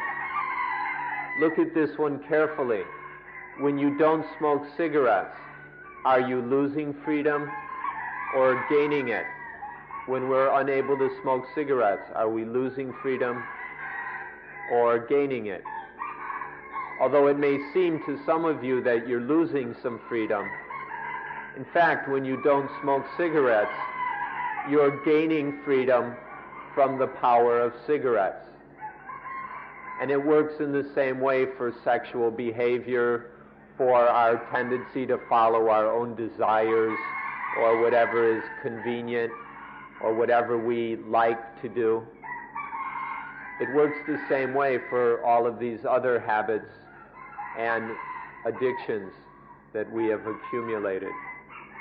Look at this one carefully. When you don't smoke cigarettes, are you losing freedom or gaining it? When we're unable to smoke cigarettes, are we losing freedom or gaining it? Although it may seem to some of you that you're losing some freedom, in fact, when you don't smoke cigarettes, you're gaining freedom from the power of cigarettes. And it works in the same way for sexual behavior, for our tendency to follow our own desires or whatever is convenient or whatever we like to do. It works the same way for all of these other habits and addictions that we have accumulated.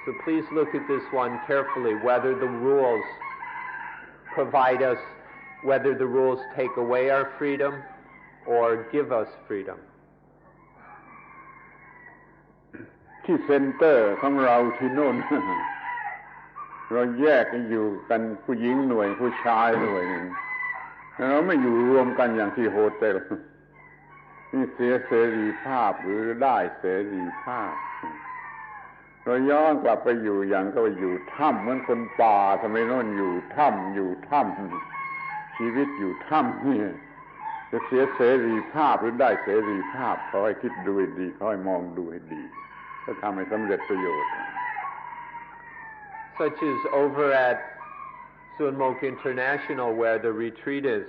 So please look at this one carefully, whether the rules provide us, whether the rules take away our freedom or give us freedom. ที่เซ็นเตอร์ของเราที่โน่น เราแยกกันอยู่กันผู้หญิงหน่วยผู้ชายหน่วยหนึ่งเราไม่อยู่รวมกันอย่างที่โฮเทลนี่เสียเสรีภาพหรือได้เสรีภาพเราย้อนกลับไปอยู่อย่างก็ไปอยู่ถ้ำเหมือนคนป่าทำไมโน่นอยู่ถ้ำชีวิตอยู่ถ้ำนี่จะเสียเสรีภาพหรือได้เสรีภาพขอให้คิดดูให้ดีขอให้มองดูให้ดีก็ทำให้สำเร็จประโยชน์ Such as over at Sunmok International where the retreat is.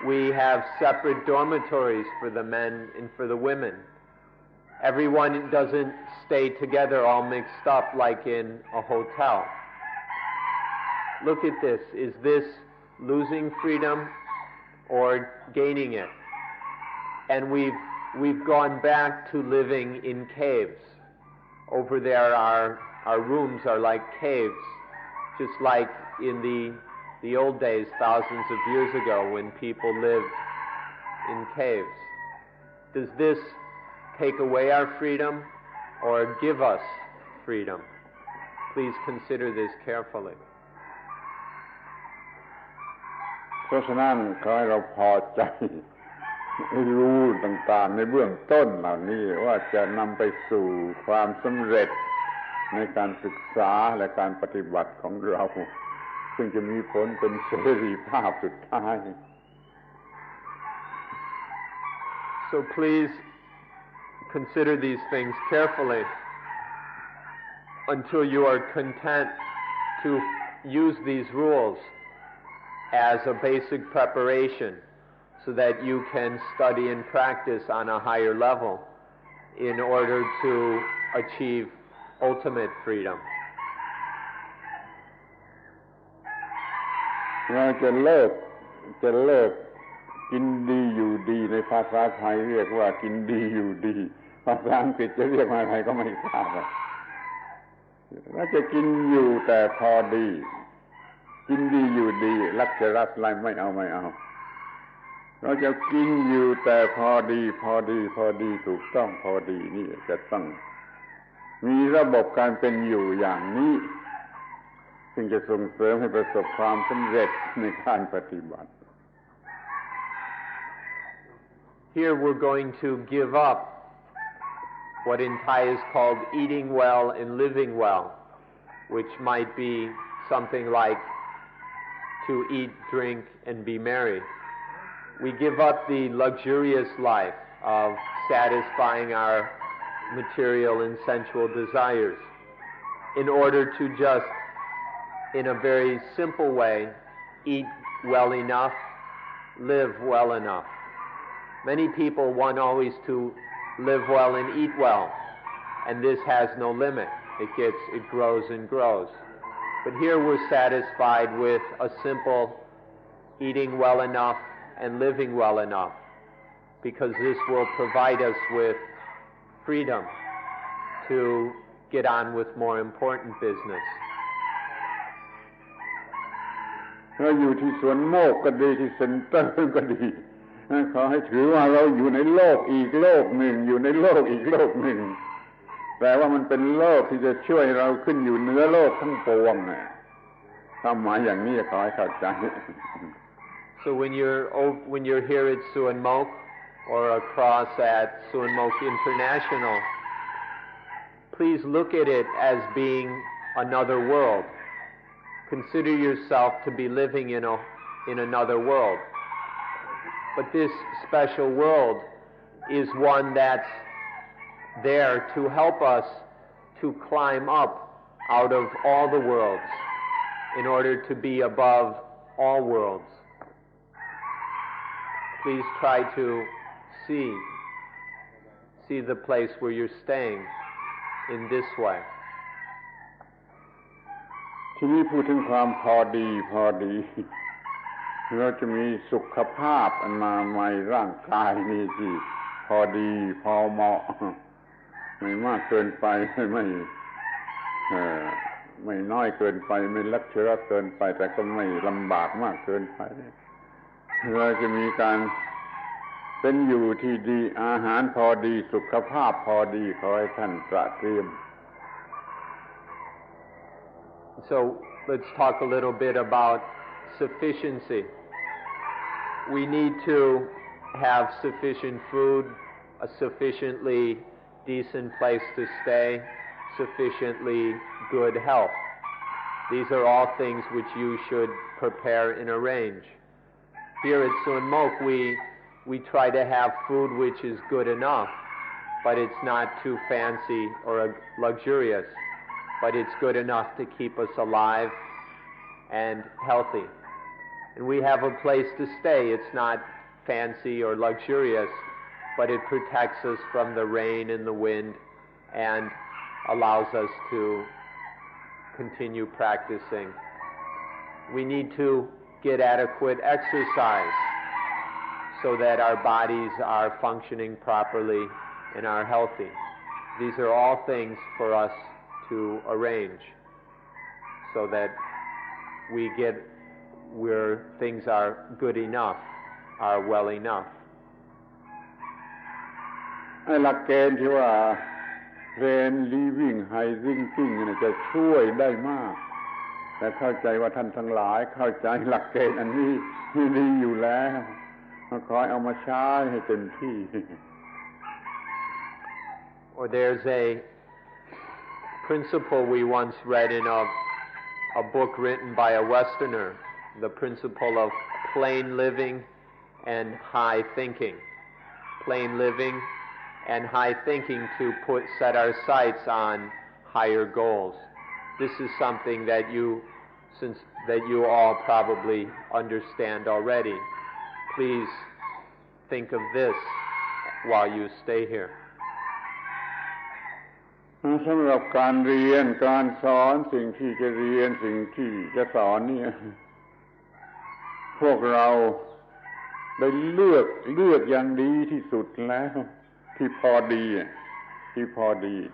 We have separate dormitories for the men and for the women. Everyone doesn't stay together all mixed up like in a hotel. Look at this. Is this losing freedom or gaining it? And we've gone back to living in caves. Over there our rooms are like caves, just like in the old days, thousands of years ago, when people lived in caves. Does this take away our freedom or give us freedom? Please consider this carefully. เพราะฉะนั้นขอให้เราพอใจรู้ต่างๆในเบื้องต้นเหล่านี้ว่าจะนำไปสู่ความสำเร็จในการศึกษาและการปฏิบัติของเราซึ่งจะมีผลเป็นเสรีภาพสุดท้าย So please consider these things carefully until you are content to use these rules as a basic preparation so that you can study and practice on a higher level in order to achieve ultimate freedom. เราจะเลิกกินดีอยู่ดีในภาษาไทยเรียกว่ากินดีอยู่ดีภาษาอังกฤษจะเรียกว่าอะไรก็ไม่ทราบเราจะกินอยู่แต่พอดีกินดีอยู่ดีลักษณะอะไรไม่เอาเราจะกินอยู่แต่พอดีถูกต้องพอดีนี่จะต้องมีระบบการเป็นอยู่อย่างนี้ซึ่งจะส่งเสริมให้ประสบความสำเร็จในการปฏิบัติ Here we're going to give up what in Thai is called eating well and living well, which might be something like to eat, drink, and be merry. We give up the luxurious life of satisfying our material and sensual desires in order to just, in a very simple way, eat well enough, live well enough. Many people want always to live well and eat well, and this has no limit. It grows and grows. But here we're satisfied with a simple eating well enough and living well enough, because this will provide us with freedom to get on with more important business. เราอยู่ที่สวนโมกก็ดีที่เซ็นเตอร์ก็ดีขอให้ถือว่าเราอยู่ในโลกอีกโลกหนึ่งอยู่ในโลกอีกโลกหนึ่งแต่ว่ามันเป็นโลกที่จะช่วยเราขึ้นอยู่เหนือโลกทั้งปวงความหมายอย่างนี้ขอให้เข้าใจ So when you're here at Suan Mok or across at Suan Mok International, please look at it as being another world. Consider yourself to be living in another world. But this special world is one that's there to help us to climb up out of all the worlds in order to be above all worlds. Please try to see the place where you're staying in this way. ทีนี้พูดถึงความพอดีเราจะมีสุขภาพอนามัยร่างกายนี่ที่พอดีพอเหมาะไม่มากเกินไปไม่น้อยเกินไปไม่ลักชัวร์เกินไปแต่ก็ไม่ลำบากมากเกินไปเราจะมีการเป็นอยู่ที่ดีอาหารพอดีสุขภาพพอดีขอให้ท่านตระเตรียม So let's talk a little bit about sufficiency. We need to have sufficient food, a sufficiently decent place to stay, sufficiently good health. These are all things which you should prepare and arrange. Here at Suan Mok, we try to have food which is good enough, but it's not too fancy or luxurious, but it's good enough to keep us alive and healthy. And we have a place to stay. It's not fancy or luxurious, but it protects us from the rain and the wind and allows us to continue practicing. We need to get adequate exercise so that our bodies are functioning properly and are healthy. These are all things for us to arrange so that we get where things are good enough, are well enough. ไอ้หลักเกณฑ์ที่ว่า Rain Living High Thinking เนี่ยจะช่วยได้มากแต่เข้าใจว่าท่านทั้งหลายเข้าใจหลักเกณฑ์อันนี้ดีอยู่แล้วขอให้เอามาใช้ให้เต็มที่ Or there's a principle we once read in a book written by a Westerner, the principle of plain living and high thinking. Plain living and high thinking to set our sights on higher goals. This is something that you all probably understand already. Please think of this while you stay here. สำหรับการเรียนการสอนสิ่งที่จะเรียนสิ่งที่จะสอนเนี่ยพวกเราได้เลือกอย่างดีที่สุดแล้วที่พอดี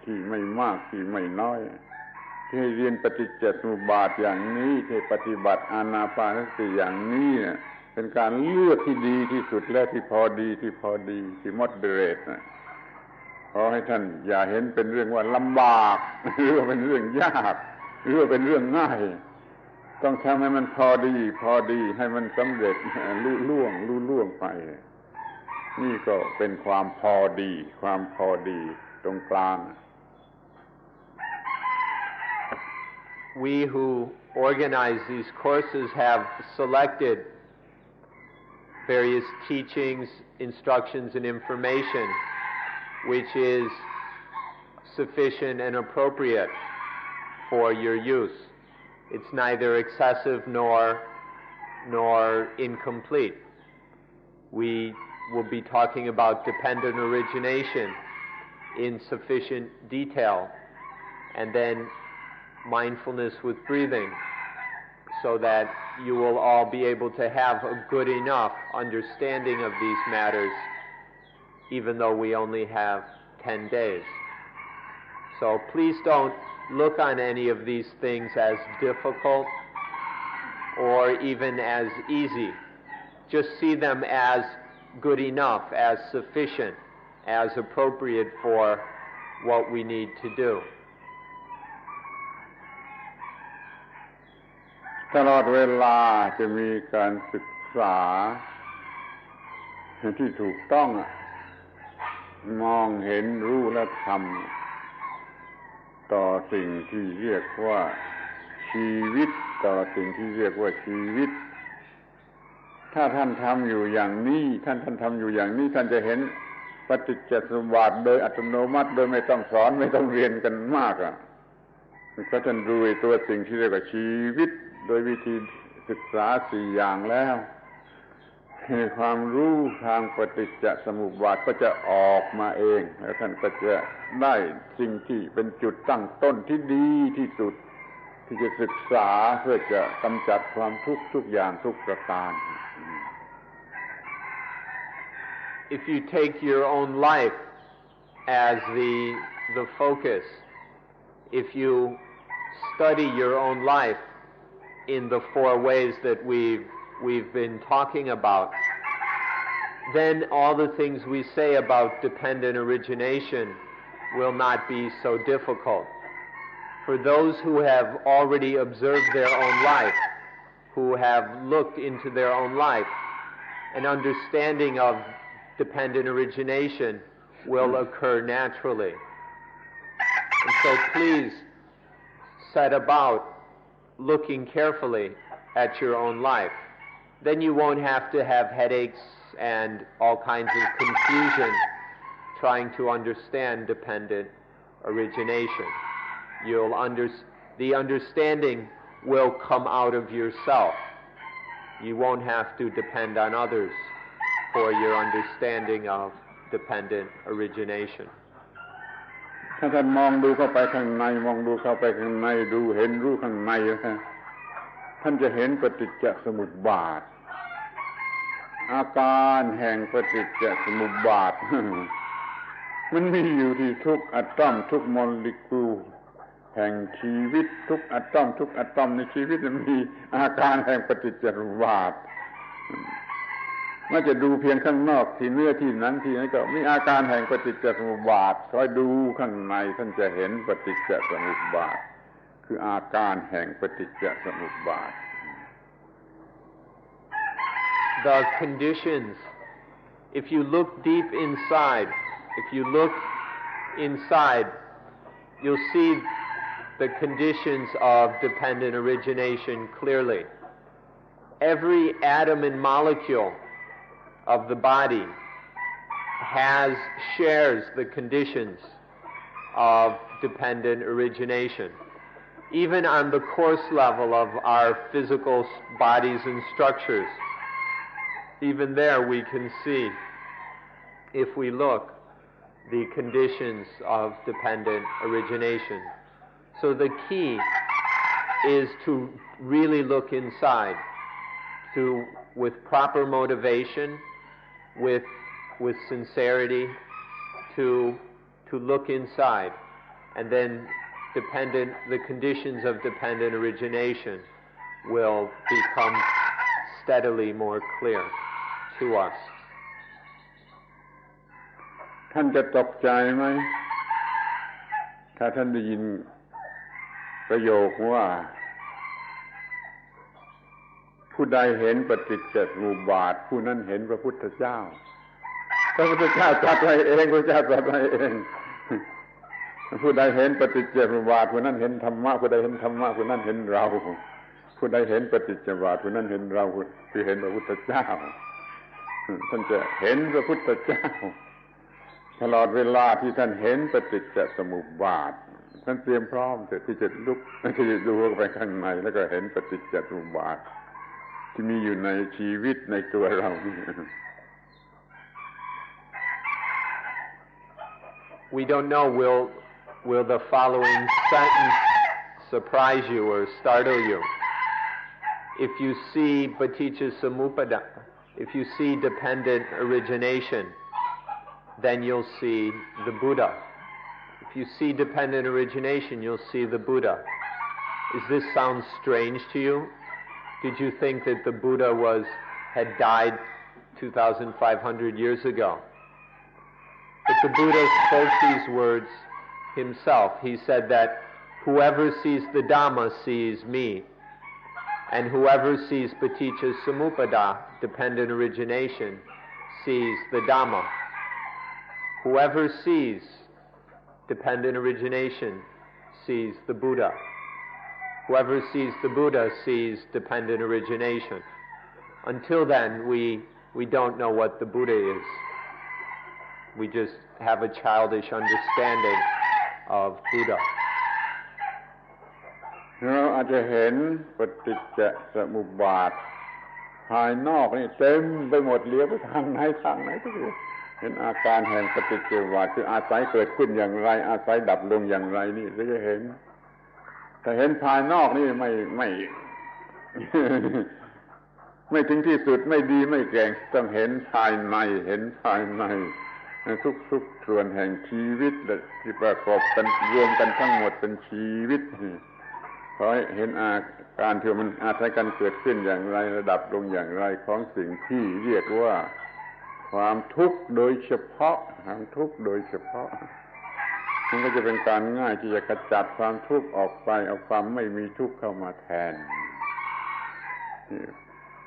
ที่ไม่มากที่ไม่น้อยที่ให้เรียนปฏิจจสมุปบาทอย่างนี้ที่ปฏิบัติอานาปานสติอย่างนี้เนี่ยเป็นการเลือกที่ดีที่สุดและที่พอดีที่ moderate ขอให้ท่านอย่าเห็นเป็นเรื่องว่าลำบากหรือว่าเป็นเรื่องยากหรือว่าเป็นเรื่องง่ายต้องทำให้มันพอดีให้มันสำเร็จลุล่วงไปนี่ก็เป็นความพอดี ตรงกลาง We who organize these courses have selected various teachings, instructions, and information which is sufficient and appropriate for your use. It's neither excessive nor incomplete. We will be talking about dependent origination in sufficient detail, and then mindfulness with breathing, so that you will all be able to have a good enough understanding of these matters, even though we only have 10 days. So please don't look on any of these things as difficult or even as easy. Just see them as good enough, as sufficient, as appropriate for what we need to do. ตลอดเวลาจะมีการศึกษาที่ถูกต้องมองเห็นรู้และทำต่อสิ่งที่เรียกว่าชีวิตต่อสิ่งที่เรียกว่าชีวิตถ้าท่านทำอยู่อย่างนี้ท่านทำอยู่อย่างนี้ท่านจะเห็นปฏิจจสมุปบาทโดยอัตโนมัติโดยไม่ต้องสอนไม่ต้องเรียนกันมากเพราะท่านรู้ตัวสิ่งที่เรียกว่าชีวิตโดยวิธีศึกษา4อย่างแล้วความรู้ทางปฏิจจสมุปบาทก็จะออกมาเองแล้วท่านก็จะได้สิ่งที่เป็นจุดตั้งต้นที่ดีที่สุดที่จะศึกษาเพื่อจะกำจัดความทุกข์ทุกอย่างทุกประการ If you take your own life as the focus, if you study your own life in the 4 ways that we've been talking about, then all the things we say about dependent origination will not be so difficult. For those who have already observed their own life, who have looked into their own life, an understanding of dependent origination will occur naturally. And so please set about looking carefully at your own life. Then you won't have to have headaches and all kinds of confusion trying to understand dependent origination. The understanding will come out of yourself. You won't have to depend on others for your understanding of dependent origination. ถ้าท่านมองดูเข้าไปข้างในมองดูเข้าไปข้างในดูเห็นรู้ข้างในท่านจะเห็นปฏิจจสมุปบาทอาการแห่งปฏิจจสมุปบาท มันมีอยู่ที่ทุกอะตอมทุกโมเลกุลแห่งชีวิตทุกอะตอมทุกอะตอมในชีวิตมันมีอาการแห่งปฏิจจสมุปบาทไม่จะดูเพียงข้างนอกที่เนื้อที่หนังที่นั้นก็มีอาการแห่งปฏิจจสมุปบาทคอยดูข้างในท่านจะเห็นปฏิจจสมุปบาทคืออาการแห่งปฏิจจสมุปบาท The conditions, if you look deep inside, you'll see the conditions of dependent origination clearly. Every atom and molecule of the body shares the conditions of dependent origination. Even on the coarse level of our physical bodies and structures, even there we can see, if we look, the conditions of dependent origination. So the key is to really look inside, with proper motivation, with sincerity, to look inside, and then the conditions of dependent origination will become steadily more clear to us. ท่านจะตกใจไหมถ้าท่านได้ยินประโยคว่าผู้ใดเห็นปฏิจจสมุปบาทผู้นั้นเห็นพระพุทธเจ้าพระพุทธเจ้าตรัสไว้เองพระเจ้าตรัสไว้เอง ผู้ใดเห็นปฏิจจสมุปบาทผู้นั้นเห็นธรรมะผู้ใดเห็นธรรมะผู้นั้นเห็นเราผู้ใดเห็นปฏิจจสมุปบาทผู้นั้นเห็นเราคือเห็นพระพุทธเจ้าท่านจะเห็นพระพุทธเจ้าตลอดเวลาที่ท่านเห็นปฏิจจสมุปบาทท่านเตรียมพร้อมที่จะลุกที่จะดูเข้าไปข้างในแล้วก็เห็นปฏิจจสมุปบาทที่มีอยู่ในชีวิตในตัวเรานี่ We don't know will the following sentence surprise you or startle you. If you see paticca samuppada, if you see dependent origination, then you'll see the Buddha. If you see dependent origination, you'll see the Buddha. Does this sound strange to you? Did you think that the Buddha had died 2,500 years ago? But the Buddha spoke these words himself. He said that whoever sees the Dhamma sees me, and whoever sees paticca samuppada, dependent origination, sees the Dhamma. Whoever sees dependent origination sees the Buddha. Whoever sees the Buddha sees dependent origination. Until then, we don't know what the Buddha is. We just have a childish understanding of Buddha. เราอาจจะเห็นปฏิจจสมุปบาทภายนอกนี่เต็มไปหมดเลี้ยวไปทางไหนก็คือเห็นอาการแห่งปฏิจจสมุปบาทคืออาศัยเกิดขึ้นอย่างไรอาศัยดับลงอย่างไรนี่เราจะเห็นแต่เห็นภายนอกนี่ไม่ถึงที่สุดไม่ดีไม่แก่งต้องเห็นภายในทุกส่วนแห่งชีวิตที่ประกอบกันรวมกันทั้งหมดเป็นชีวิตขอให้เห็นอาการที่มันอาศัยกันเกิดขึ้นอย่างไรระดับลงอย่างไรของสิ่งที่เรียกว่าความทุกข์โดยเฉพาะมันก็จะเป็นการง่ายที่จะขจัดความทุกข์ออกไปเอาความไม่มีทุกข์เข้ามาแทน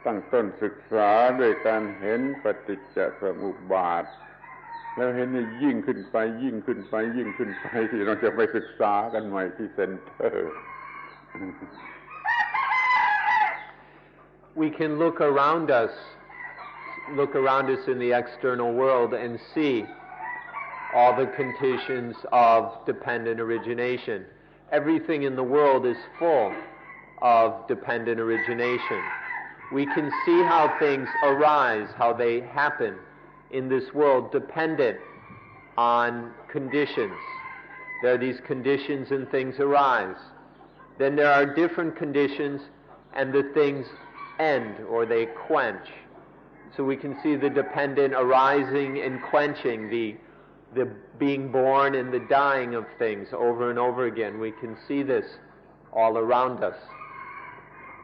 ตั้งต้นศึกษาด้วยการเห็นปฏิจจสมุปบาทแล้วเห็นยิ่งขึ้นไปที่เราจะไปศึกษากันใหม่ที่เซ็นเตอร์ We can look around us in the external world and see all the conditions of dependent origination. Everything in the world is full of dependent origination. We can see how things arise, how they happen in this world dependent on conditions. There are these conditions and things arise. Then there are different conditions and the things end or they quench. So we can see the dependent arising and quenching, the being born and the dying of things over and over again. We can see this all around us.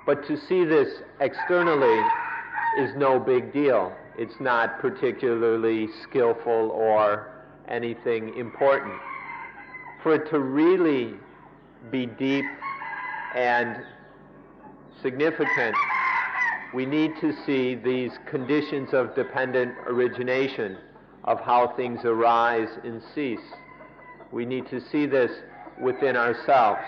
But to see this externally is no big deal. It's not particularly skillful or anything important. For it to really be deep and significant, we need to see these conditions of dependent origination, of how things arise and cease. We need to see this within ourselves.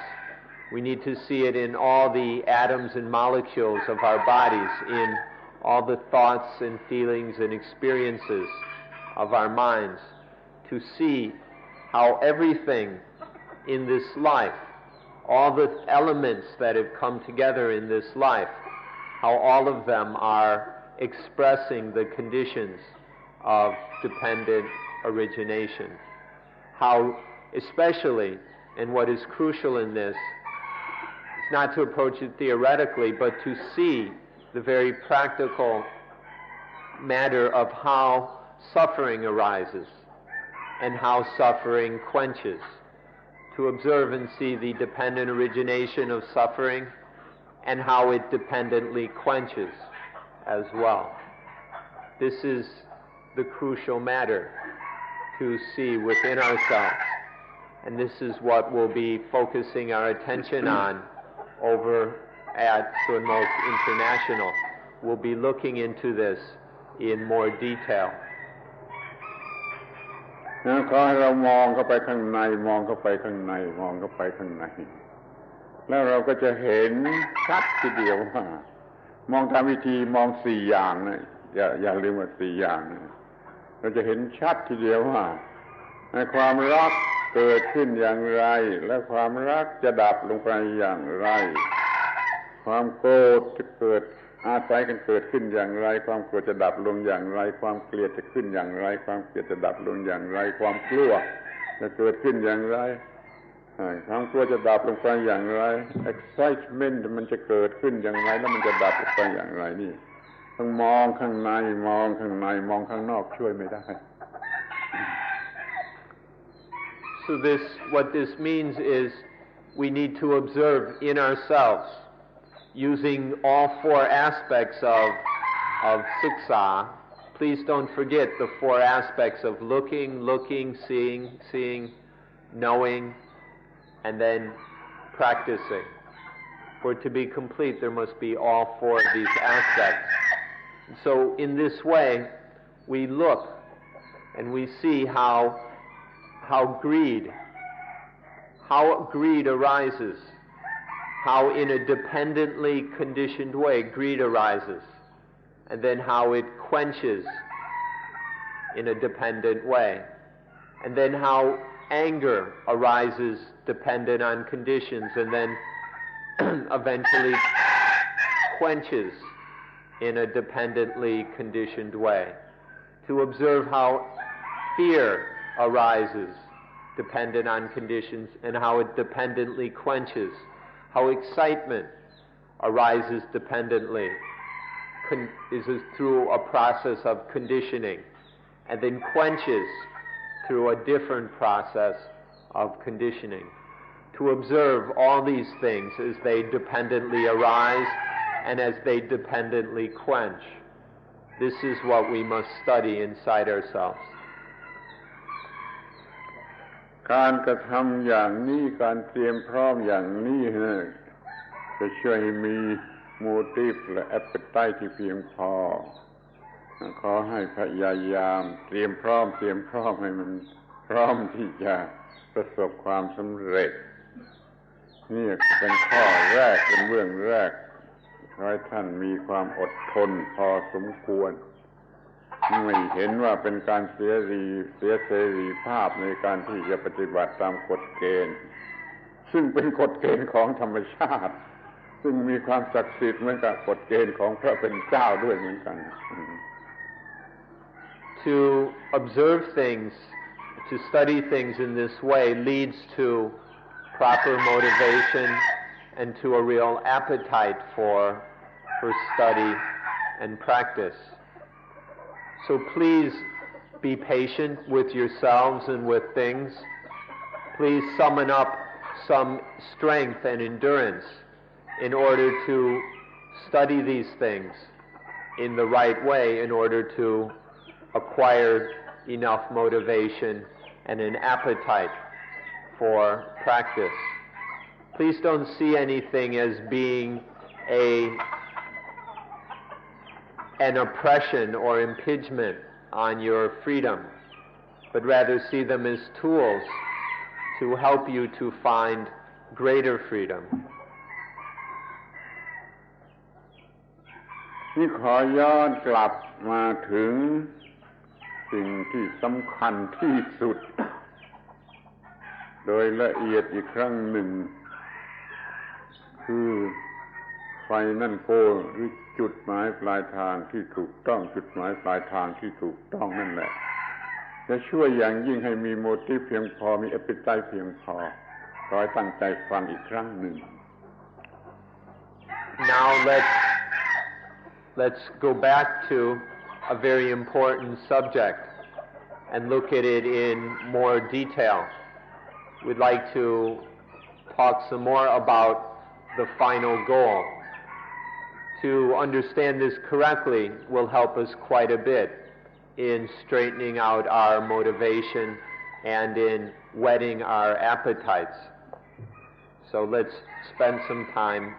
We need to see it in all the atoms and molecules of our bodies, in all the thoughts and feelings and experiences of our minds, to see how everything in this life, all the elements that have come together in this life, how all of them are expressing the conditions of dependent origination. How, especially, and what is crucial in this, is not to approach it theoretically, but to see the very practical matter of how suffering arises and how suffering quenches. To observe and see the dependent origination of suffering and how it dependently quenches as well. This is the crucial matter to see within ourselves. And this is what we'll be focusing our attention on over at Sunmok International. We'll be looking into this in more detail. ขอให้เรามองเข้าไปข้างในมองเข้าไปข้างในมองเข้าไปข้างในแล้วเราก็จะเห็นชัดทีเดียวว่ามองตามวิธีมอง4อย่างนะอย่าลืมว่า4อย่างนะเราจะเห็นชัดทีเดียวว่าความรักเกิดขึ้นอย่างไรและความรักจะดับลงไปอย่างไรความโกรธจะเกิดอาศัยกันเกิดขึ้นอย่างไรความโกรธจะดับลงอย่างไรความเกลียดจะขึ้นอย่างไรความเกลียดจะดับลงอย่างไรความกลัวจะเกิดขึ้นอย่างไรความกลัวจะดับลงไปอย่างไร excitement มันจะเกิดขึ้นอย่างไรแล้วมันจะดับลงไปอย่างไรนี่ต้องมองข้างในมองข้างในมองข้างนอกช่วยไม่ได้ So what this means is we need to observe in ourselves using all 4 aspects of siksa. Please don't forget the 4 aspects of looking, seeing, knowing, and then practicing. For it to be complete, there must be all 4 of these aspects. So in this way, we look and we see how greed arises, how in a dependently conditioned way greed arises, and then how it quenches in a dependent way, and then how anger arises dependent on conditions, and then eventually quenches in a dependently conditioned way. To observe how fear arises dependent on conditions and how it dependently quenches, how excitement arises dependently, is through a process of conditioning, and then quenches through a different process of conditioning. To observe all these things as they dependently arise and as they dependently quench. This is what we must study inside ourselves. การกระทำอย่างนี้การเตรียมพร้อมอย่างนี้จะช่วยให้มี motive และ appetite ที่เพียงพอขอให้พยายามเตรียมพร้อมให้มันพร้อมที่จะประสบความสำเร็จนี่เป็นข้อแรกเป็นเบื้องแรกขอให้ท่านมีความอดทนพอสมควรไม่เห็นว่าเป็นการเสียเสรีภาพในการที่จะปฏิบัติตามกฎเกณฑ์ซึ่งเป็นกฎเกณฑ์ของธรรมชาติซึ่งมีความศักดิ์สิทธิ์เหมือนกับกฎเกณฑ์ของพระเป็นเจ้าด้วยเหมือนกัน To observe things, to study things in this way leads to proper motivation and to a real appetite for study and practice. So please be patient with yourselves and with things. Please summon up some strength and endurance in order to study these things in the right way, in order to acquire enough motivation and an appetite for practice. Please don't see anything as being an oppression or impingement on your freedom, but rather see them as tools to help you to find greater freedom. นี่ขอย้อนกลับมาถึงสิ่งที่สำคัญที่สุดโดยละเอียดอีกครั้งหนึ่งคือไฟนั่นโกหรือจุดหมายปลายทางที่ถูกต้องจุดหมายปลายทางที่ถูกต้องนั่นแหละจะช่วยอย่างยิ่งให้มีโมทีฟเพียงพอมี appetite เพียงพอขอให้ตั้งใจฟังอีกครั้งหนึ่ง Now let's go back to a very important subject and look at it in more detail. We'd like to talk some more about the final goal. To understand this correctly will help us quite a bit in straightening out our motivation and in whetting our appetites. So let's spend some time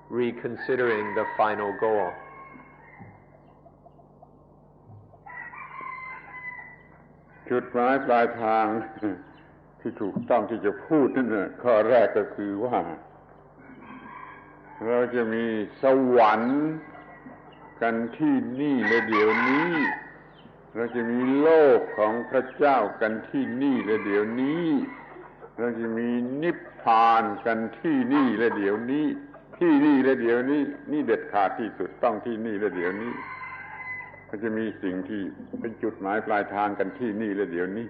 reconsidering the final goal. จุดหมายปลายทางที่ถูกต้องที่จะพูดนั่นนะข้อแรกก็คือว่าเราจะมีสวรรค์กันที่นี่และเดี๋ยวนี้เราจะมีโลกของพระเจ้ากันที่นี่และเดี๋ยวนี้เราจะมีนิพพานกันที่นี่และเดี๋ยวนี้ที่นี่และเดี๋ยวนี้นี่เด็ดขาดที่สุดต้องที่นี่และเดี๋ยวนี้เราจะมีสิ่งที่เป็นจุดหมายปลายทางกันที่นี่และเดี๋ยวนี้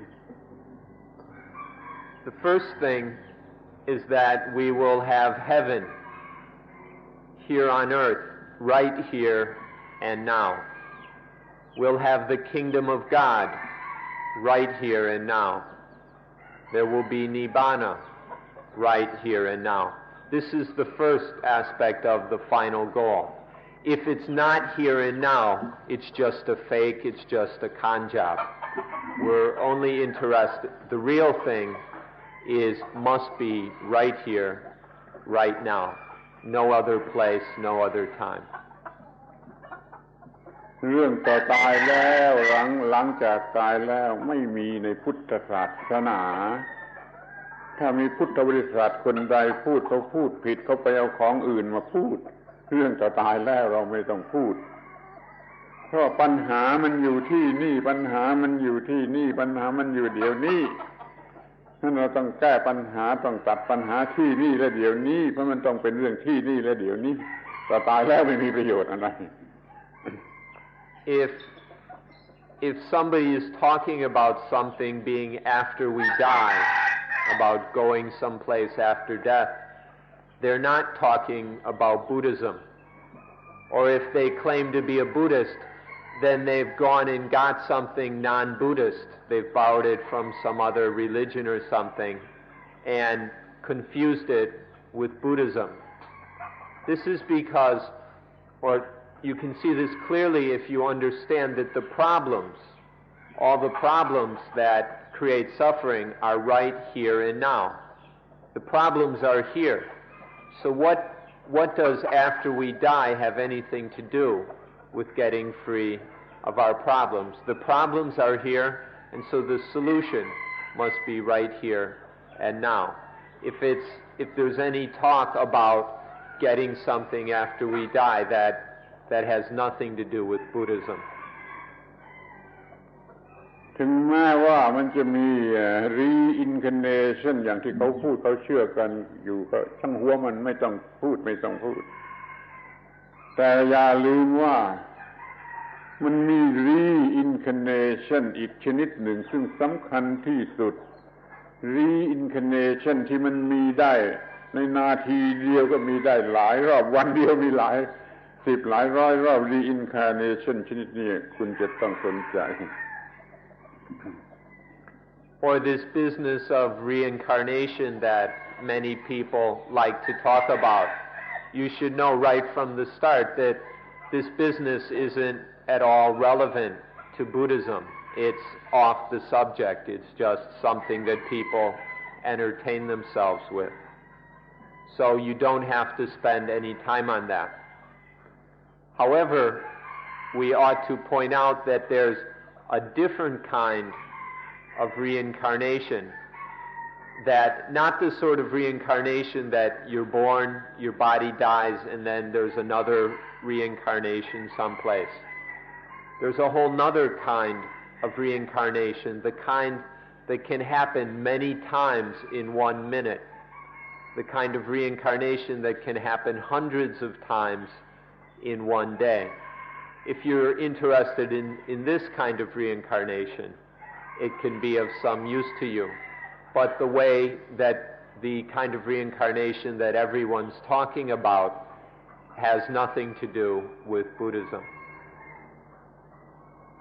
The first thing is that we will have heaven here on earth, right here and now. We'll have the kingdom of God right here and now. There will be Nibbana right here and now. This is the first aspect of the final goal. If it's not here and now, it's just a fake, it's just a con job. We're only interested, the real thing must be right here, right now. No other place, no other time. เรื่องต่อตายแล้วหลังจากตายแล้วไม่มีในพุทธศาสนาถ้ามีพุทธบริษัทคนใดพูดเขาพูดผิดเขาไปเอาของอื่นมาพูดเรื่องต่อตายแล้วเราไม่ต้องพูดเพราะปัญหามันอยู่ที่นี่ปัญหามันอยู่ที่นี่ปัญหามันอยู่เดี๋ยวนี้นั่นเราต้องแก้ปัญหาต้องตัดปัญหาที่นี่และเดี๋ยวนี้เพราะมันต้องเป็นเรื่องที่นี่และเดี๋ยวนี้ต่อตายแล้วไม่มีประโยชน์อะไรIf somebody is talking about something being after we die, about going someplace after death, they're not talking about Buddhism. Or if they claim to be a Buddhist, then they've gone and got something non-Buddhist. They've borrowed it from some other religion or something and confused it with Buddhism. This is because, or you can see this clearly if you understand that the problems, all the problems that create suffering are right here and now. The problems are here. So what does after we die have anything to do with getting free of our problems? The problems are here, and so the solution must be right here and now. If there's any talk about getting something after we die, that has nothing to do with Buddhism. ถึงแม้ว่ามันจะมี reincarnation อย่างที่เขาพูดเขาเชื่อกันอยู่ก็ช่างหัวมันไม่ต้องพูดแต่อย่าลืมว่ามันมี reincarnation อีกชนิดหนึ่งซึ่งสำคัญที่สุด reincarnation ที่มันมีได้ในนาทีเดียวก็มีได้หลายรอบวันเดียวมีหลาย10หลายร้อยรอบ reincarnation ชนิดนี้คุณจะต้องสนใจ Or this business of reincarnation that many people like to talk about. You should know right from the start that this business isn't at all relevant to Buddhism. It's off the subject. It's just something that people entertain themselves with. So you don't have to spend any time on that. However, we ought to point out that there's a different kind of reincarnation, that not the sort of reincarnation that you're born, your body dies, and then there's another reincarnation someplace. There's a whole nother kind of reincarnation, the kind that can happen many times in 1 minute, the kind of reincarnation that can happen hundreds of times in 1 day. If you're interested in this kind of reincarnation, it can be of some use to you. But the way that the kind of reincarnation that everyone's talking about has nothing to do with Buddhism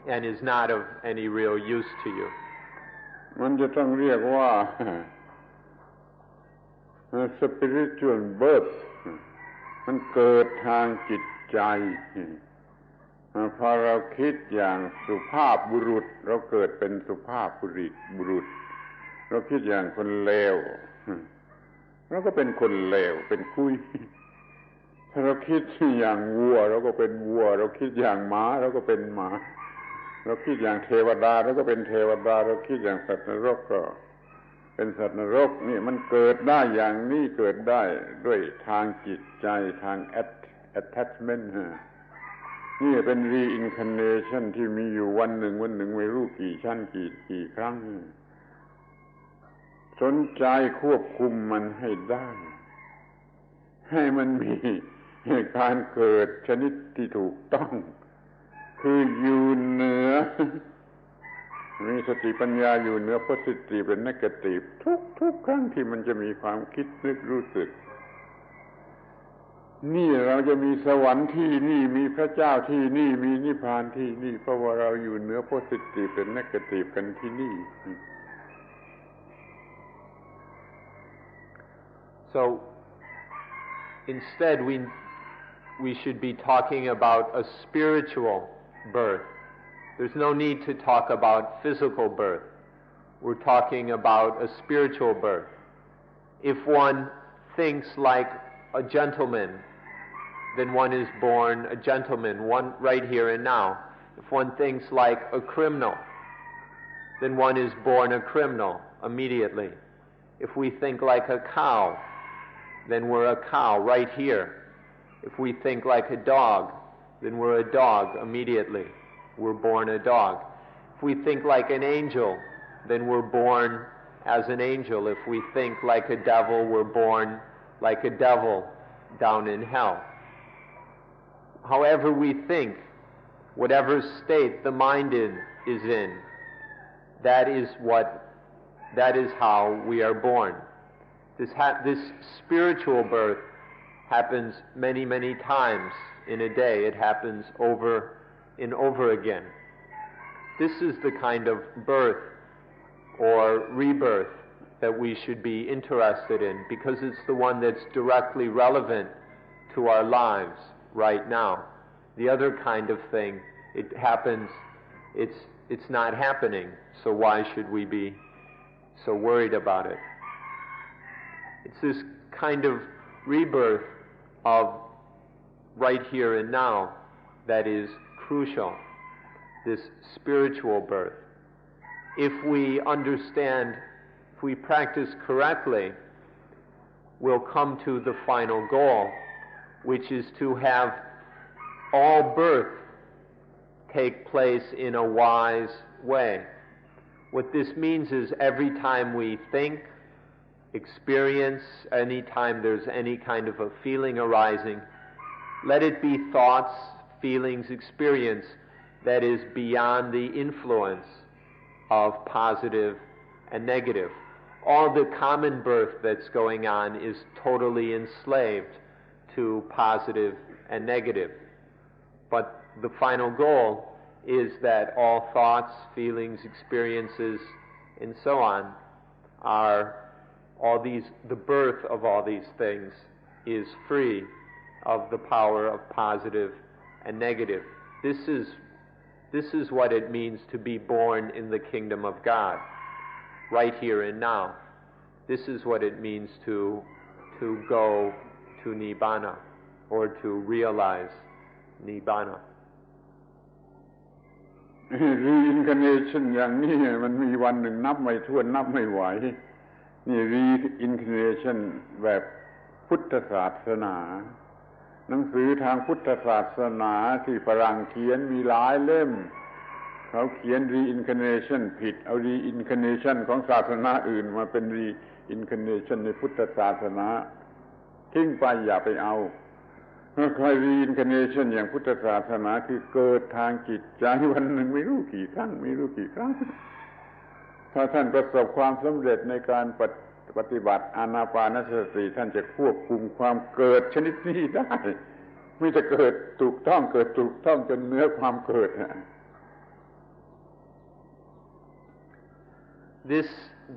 and is not of any real use to you. มันจะต้องเรียกว่า spiritual birth มันเกิดทางจิตใจพอเราคิดอย่างสุภาพบุรุษเราเกิดเป็นสุภาพบุรุษเราคิดอย่างคนเลวเราก็เป็นคนเลวเป็นคุยถ้าเราคิดอย่างวัวเราก็เป็นวัวเราคิดอย่างหมาเราก็เป็นหมา เราคิดอย่างเทวดาเราก็เป็นเทวดาเราคิดอย่างสัตว์นรกก็เป็นสัตว์นรกนี่มันเกิดได้อย่างนี้เกิดได้ด้วยทางจิตใจทาง attachment นี่เป็น reincarnation ที่มีอยู่วันหนึ่งไม่รู้กี่ชั้นกี่ครั้งสนใจควบคุมมันให้ได้ให้มันมีการเกิดชนิดที่ถูกต้องคืออยู่เหนือมีสติปัญญาอยู่เหนือ positive เป็น negative ทุกครั้งที่มันจะมีความคิดนึกรู้สึกนี่เราจะมีสวรรค์ที่นี่มีพระเจ้าที่นี่มีนิพพานที่นี่เพราะว่าเราอยู่เหนือ positive เป็น negative กันที่นี่ So instead we should be talking about a spiritual birth. There's no need to talk about physical birth. We're talking about a spiritual birth. If one thinks like a gentleman, then one is born a gentleman, one right here and now. If one thinks like a criminal, then one is born a criminal immediately. If we think like a cow, then we're a cow right here. If we think like a dog, then we're a dog immediately. We're born a dog. If we think like an angel, then we're born as an angel. If we think like a devil, we're born like a devil down in hell. However we think, whatever state the mind is in, that is how we are born. This spiritual birth happens many, many times in a day. It happens over and over again. This is the kind of birth or rebirth that we should be interested in, because it's the one that's directly relevant to our lives right now. The other kind of thing, it happens, it's not happening, so why should we be so worried about it? It's this kind of rebirth of right here and now that is crucial, this spiritual birth. If we understand, if we practice correctly, we'll come to the final goal, which is to have all birth take place in a wise way. What this means is every time we think, experience, any time there's any kind of a feeling arising, let it be thoughts, feelings, experience that is beyond the influence of positive and negative. All the common birth that's going on is totally enslaved to positive and negative. But the final goal is that all thoughts, feelings, experiences, and so on the birth of all these things is free of the power of positive and negative. This is what it means to be born in the kingdom of God, right here and now. This is what it means to go to Nibbana, or to realize Nibbana. Reincarnation อย่างนี้มันมีวันหนึ่งนับไม่ถ้วนนับไม่ไหวนี่ Reincarnation แบบพุทธศาสนาหนังสือทางพุทธศาสนาที่ฝรั่งเขียนมีหลายเล่มเขาเขียน Reincarnation ผิดเอา Reincarnation ของศาสนาอื่นมาเป็น Reincarnation ในพุทธศาสนาทิ้งไปอย่าไปเอาใคร Reincarnation อย่างพุทธศาสนาคือเกิดทางจิตใจวันหนึ่งไม่รู้กี่ครั้งถ้าท่านประสบความสำเร็จในการปฏิบัติอานาปานสติท่านจะควบคุมความเกิดชนิดนี้ได้ไม่จะเกิดถูกต้องจนเหนือความเกิด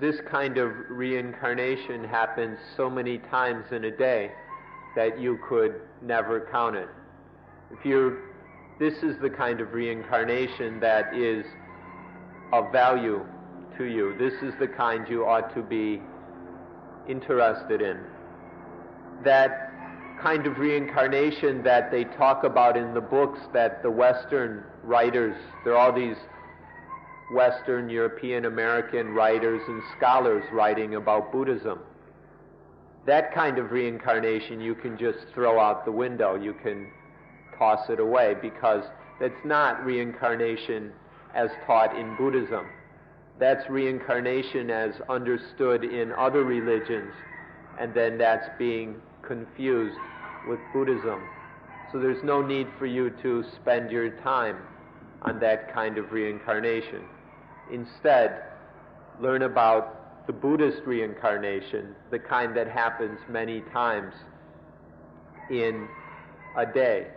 This kind of reincarnation happens so many times in a day that you could never count it. This is the kind of reincarnation that is of value to you. This is the kind you ought to be interested in. That kind of reincarnation that they talk about in the books that the Western writers, there are all these Western European American writers and scholars writing about Buddhism. That kind of reincarnation you can just throw out the window. You can toss it away because that's not reincarnation as taught in Buddhism. That's reincarnation as understood in other religions, and then that's being confused with Buddhism. So there's no need for you to spend your time on that kind of reincarnation. Instead, learn about the Buddhist reincarnation, the kind that happens many times in a day.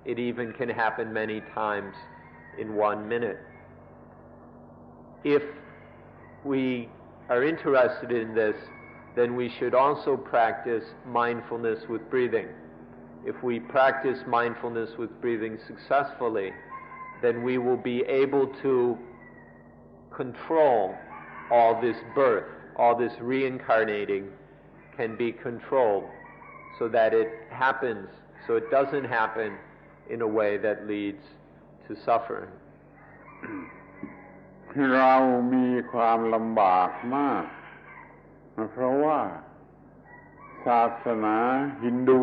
It even can happen many times in 1 minute. If we are interested in this, then we should also practice mindfulness with breathing. If we practice mindfulness with breathing successfully, then we will be able to control all this birth, all this reincarnating can be controlled so that it happens, so it doesn't happen in a way that leads to suffering. เรามีความลำบากมากเพราะว่าศาสนาฮินดู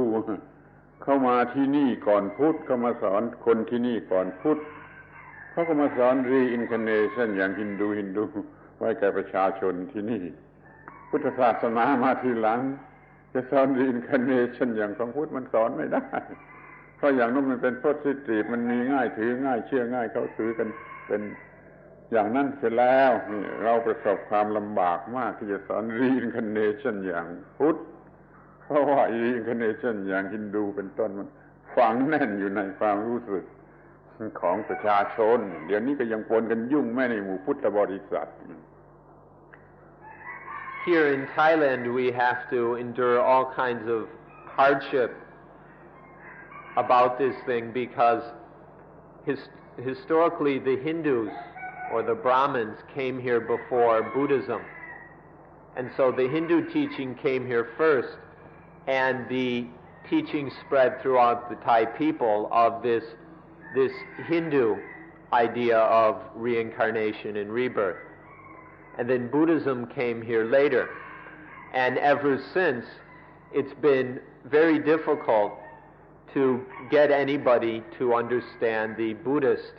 เข้ามาที่นี่ก่อนพุทธเข้ามาสอนคนที่นี่ก่อนพุทธเขาก็มาสอน reincarnation อย่างฮินดูไว้แก่ประชาชนที่นี่พุทธศาสนามาทีหลังจะสอน reincarnation อย่างของพุทธมันสอนไม่ได้เพราะอย่างนั้นมันเป็น positive มันมีง่ายถือง่ายเชื่อง่ายเขาถือกันเป็นอย่างนั้นเสร็จแล้วนี่เราประสบความลำบากมากที่จะสอน reincarnation อย่างพุทธเพราะว่า reincarnation อย่างฮินดูเป็นต้นมันฝังแน่นอยู่ในความรู้สึกของประชาชนเดี๋ยวนี้ก็ยังปนกันยุ่งแม้ในหมู่พุทธบริษัท Here in Thailand we have to endure all kinds of hardship about this thing because historically the Hindus or the Brahmins came here before Buddhism. And so the Hindu teaching came here first, and the teaching spread throughout the Thai people of this Hindu idea of reincarnation and rebirth. And then Buddhism came here later. And ever since, it's been very difficult to get anybody to understand the Buddhist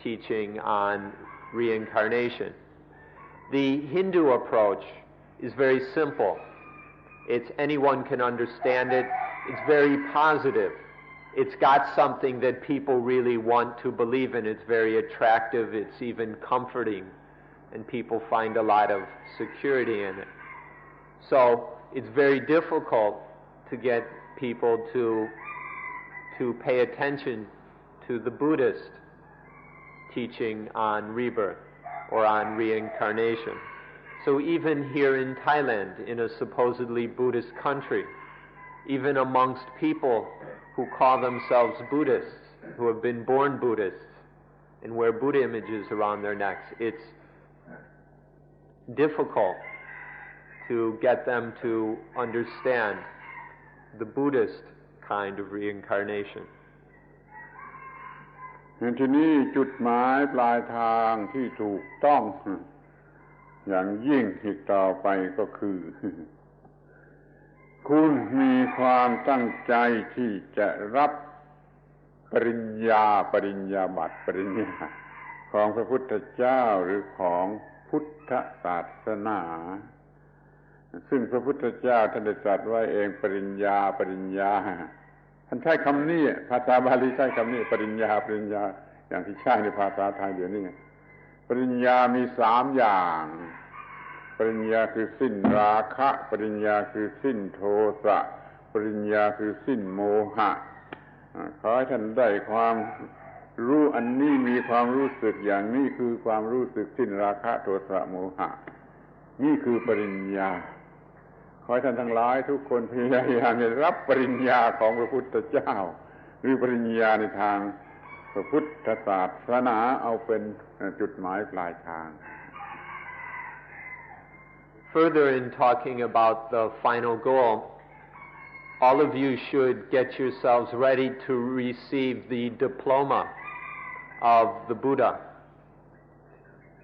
teaching on reincarnation. The Hindu approach is very simple. It's anyone can understand it. It's very positive. It's got something that people really want to believe in. It's very attractive. It's even comforting. And people find a lot of security in it. So it's very difficult to get people to pay attention to the Buddhist teaching on rebirth or on reincarnation. So even here in Thailand, in a supposedly Buddhist country, even amongst people who call themselves Buddhists, who have been born Buddhists and wear Buddha images around their necks, it's difficult to get them to understand the Buddhist kind of reincarnation. ทีนี้จุดหมายปลายทางที่ถูกต้องอย่างยิ่งอีกต่อไปก็คือคุณมีความตั้งใจที่จะรับปริญญาบัตรปริญญาของพระพุทธเจ้าหรือของพุทธศาสนาซึ่งพระพุทธเจ้าท่านได้ตรัสไว้เองปริญญาท่านใช้คำนี้ภาษาบาลีใช้คำนี้ปริญญาอย่างที่ใช้ในภาษาไทยเดี๋ยวนี้ปริญญามี3อย่างปริญญาคือสิ้นราคะปริญญาคือสิ้นโทสะปริญญาคือสิ้นโมหะขอให้ท่านได้ความรู้อันนี้มีความรู้สึกอย่างนี้คือความรู้สึกสิ้นราคะโทสะโมหะนี่คือปริญญาขอให้ท่านทั้งหลายทุกคนพยายามจะรับปริญญาของพระพุทธเจ้าหรือปริญญาในทางพระพุทธศาสนาเอาเป็นจุดหมายปลายทาง Further in talking about the final goal, all of you should get yourselves ready to receive the diploma of the Buddha.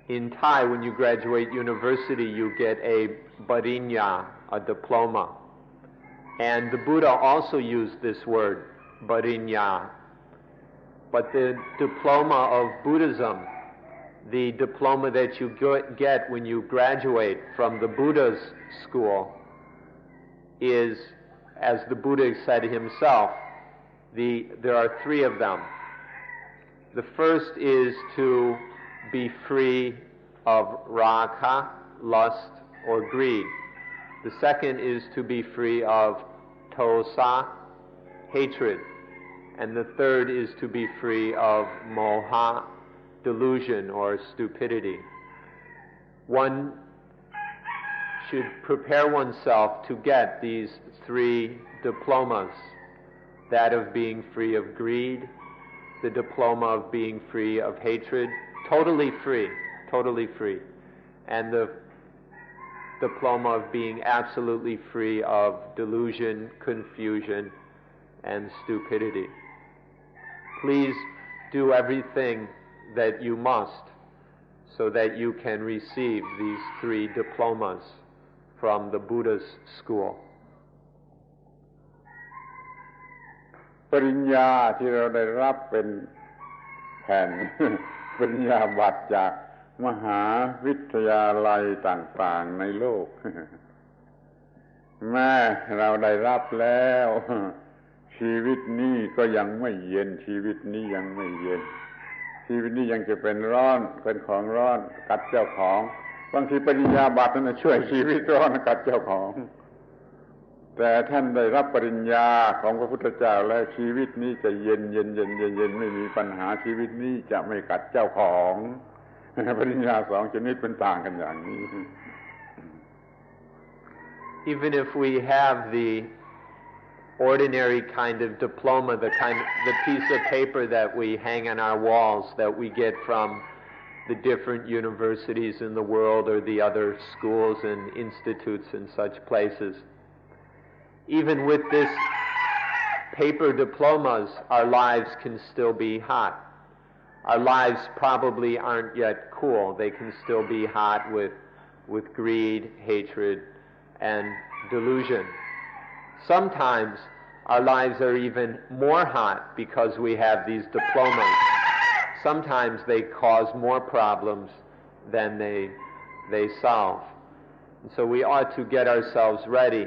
In Thai, when you graduate university, you get a parinya, a diploma. And the Buddha also used this word, parinya. But the diploma of Buddhism, the diploma that you get when you graduate from the Buddha's school, is, as the Buddha said himself, there are three of them. The first is to be free of raga, lust, or greed. The second is to be free of tosa, hatred. And the third is to be free of moha, delusion or stupidity. One should prepare oneself to get these three diplomas, that of being free of greed, the diploma of being free of hatred, totally free, and the diploma of being absolutely free of delusion, confusion, and stupidity. Please do everything that you must so that you can receive these three diplomas from the Buddha's school. ปริญญาที่เราได้รับเป็นแผ่น ปริญญาบัตรจากมหาวิทยาลัยต่างๆในโลก แม้เราได้รับแล้วชีวิตนี้ก็ยังไม่เย็นชีวิตนี้ยังไม่เย็นชีวิตนี้ยังจะเป็นร้อนเป็นของร้อนกัดเจ้าของบางทีปริญญาบัตรนั้นช่วยชีวิตร้อนกัดเจ้าของแต่ท่านได้รับปริญญาของพระพุทธเจ้าแล้วชีวิตนี้จะเย็นไม่มีปัญหาชีวิตนี้จะไม่กัดเจ้าของปริญญาสองชนิดเป็นต่างกันอย่างนี้ Even if we have the ordinary kind of diploma, the piece of paper that we hang on our walls that we get from the different universities in the world or the other schools and institutes in such places. Even with this paper diplomas, our lives can still be hot. Our lives probably aren't yet cool. They can still be hot with greed, hatred, and delusion. Sometimes our lives are even more hot because we have these diplomas. Sometimes they cause more problems than they solve. And so we ought to get ourselves ready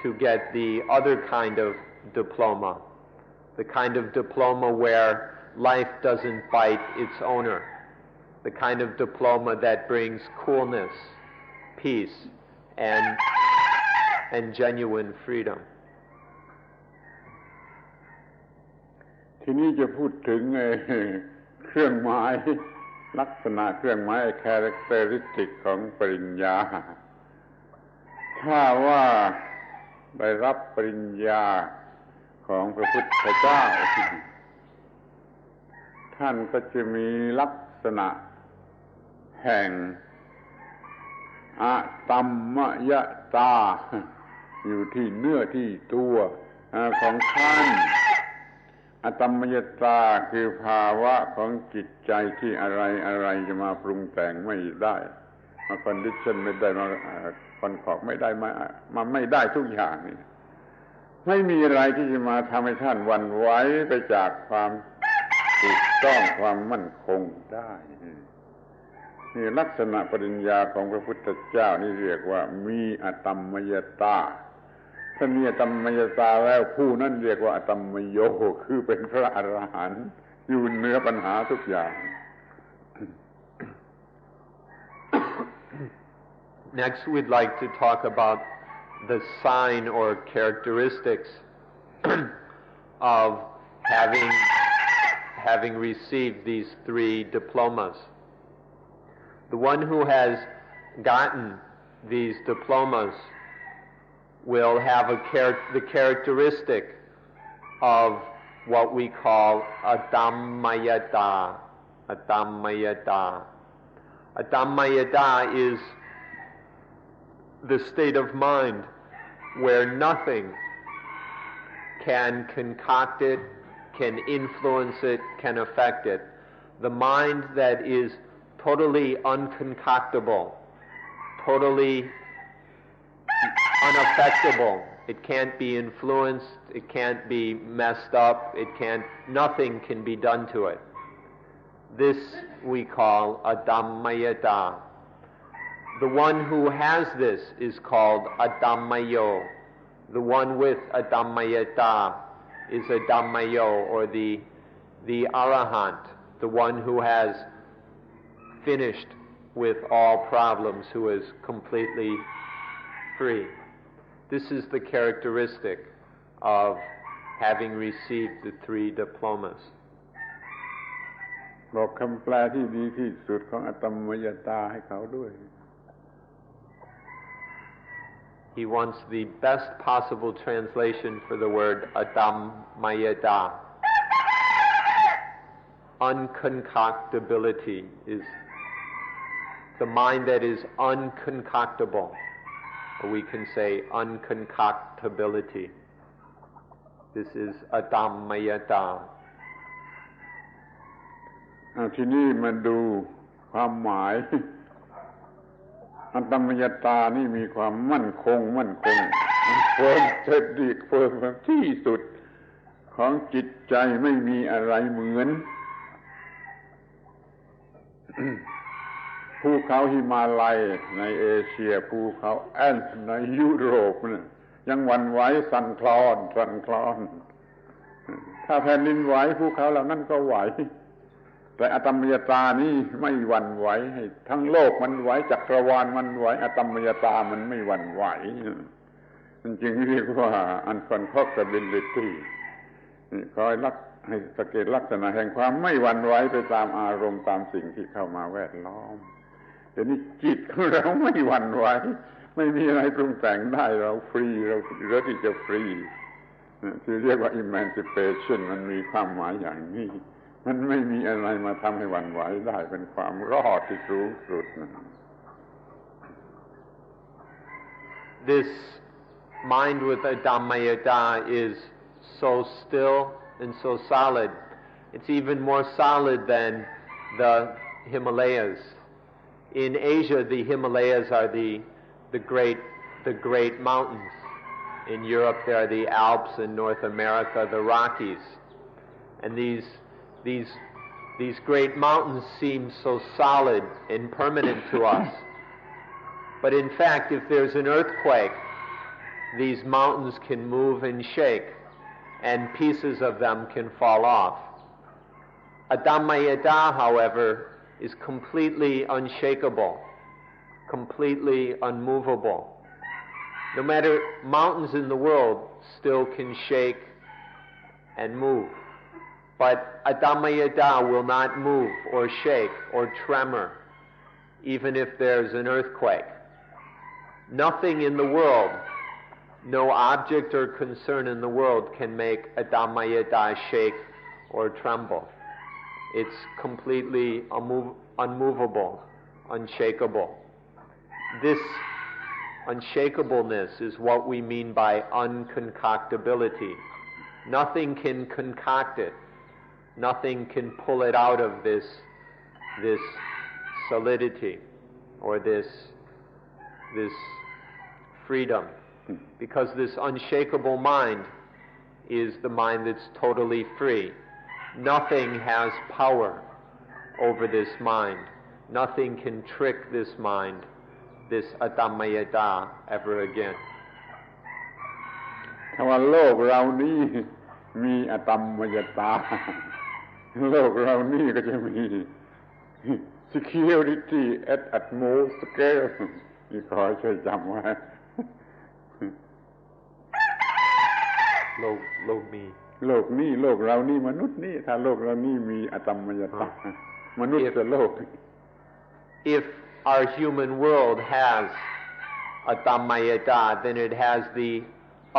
to get the other kind of diploma, the kind of diploma where life doesn't bite its owner, the kind of diploma that brings coolness, peace, and genuine freedom. ทีนี้จะพูดถึงเครื่องหมายลักษณะเครื่องหมาย characteristic ของปริญญาถ้าว่าได้รับปริญญาของพระพุทธเจ้าท่านก็จะมีลักษณะแห่งอะตัมมยตาอยู่ที่เนื้อที่ตัวของท่านอะตัมมยตาคือภาวะของจิตใจที่อะไรจะมาปรุงแต่งไม่ได้มาคอนดิชั่นไม่ได้มาคอนขอบไม่ได้มาไม่ได้ทุกอย่างนี่ไม่มีอะไรที่จะมาทำให้ท่านหวั่นไหวไปจากความถูกต้องความมั่นคงได้นี่ลักษณะปริญญาของพระพุทธเจ้านี่เรียกว่ามีอะตัมมยตาถ้ามีอะตัมมยตาแล้วผู้นั้นเรียกว่าอะตัมมโยคือเป็นพระอรหันต์อยู่เหนือปัญหาทุกอย่าง Next, we'd like to talk about the sign or characteristics of having received these three diplomas. The one who has gotten these diplomas will have the characteristic of what we call adammayata. Adammayata. Adammayata is the state of mind where nothing can concoct it, can influence it, can affect it. The mind that is totally unconcoctable, totally unaffectable. It can't be influenced, it can't be messed up, nothing can be done to it. This we call adammayata. The one who has this is called adammayo. The one with adammayata is adammayo, or the arahant, the one who has finished with all problems, who is completely free. This is the characteristic of having received the 3 diplomas. บอกคำแปลที่ดีที่สุดของอตัมมยตาให้เขาด้วย He wants the best possible translation for the word adammayata. Unconcoctability is the mind that is unconcoctable, or we can say unconcoctability. This is adammayata. ทีนี้มาดูความหมายอัตตมยตานี่มีความมั่นคงเฟิร์มเสด็จเฟิร์มที่สุดของจิตใจไม่มีอะไรเหมือน ภูเขาหิมาลัยในเอเชียภูเขาแอนด์ในยุโรปยังหวั่นไหวสั่นคลอนถ้าแผ่นดินไหวภูเขาเหล่านั้นก็ไหวแต่อตัมมยตานี่ไม่หวั่นไหวให้ทั้งโลกมันไหวจักรวาลมันไหวอตัมมยตามันไม่หวั่นไหวมันจึงเรียกว่า unconcoctability คอยให้สังเกตลักษณะแห่งความไม่หวั่นไหวไปตามอารมณ์ตามสิ่งที่เข้ามาแวดล้อมแต่นี่จิตของเราไม่หวั่นไหวไม่มีอะไรปรุงแต่งได้เราฟรีเราเหลือที่จะฟรีที่เรียกว่า emancipation มันมีความหมายอย่างนี้มันไม่มีอะไรมาทำให้หวั่นไหวได้เป็นความรอดที่สูงสุด This mind with adammayata is so still and so solid. It's even more solid than the Himalayas. In Asia, the Himalayas are the great mountains. In Europe, there are the Alps. In North America, the Rockies. And these great mountains seem so solid and permanent to us. But in fact, if there's an earthquake, these mountains can move and shake, and pieces of them can fall off. Adammayata, however, is completely unshakable, completely unmovable. No matter, mountains in the world still can shake and move. But adammayata will not move or shake or tremor, even if there's an earthquake. Nothing in the world, no object or concern in the world can make adammayata shake or tremble. It's completely unmovable, unshakable. This unshakableness is what we mean by unconcoctability. Nothing can concoct it. Nothing can pull it out of this solidity or this freedom, because this unshakable mind is the mind that's totally free. Nothing has power over this mind. Nothing can trick this mind, this adammayata, ever again. ถ้าว่าโลกเรานี้มีอตัมมยตาโลกเรานี่ก็จะมี security at utmost scale นี่ขอช่วยจำไว้โลกนี้โลกนี้โลกเรานี่มนุษย์นี่ถ้าโลกเรานี่มีอตัมมยตามนุษย์โลก If our human world has adammayata, then it has the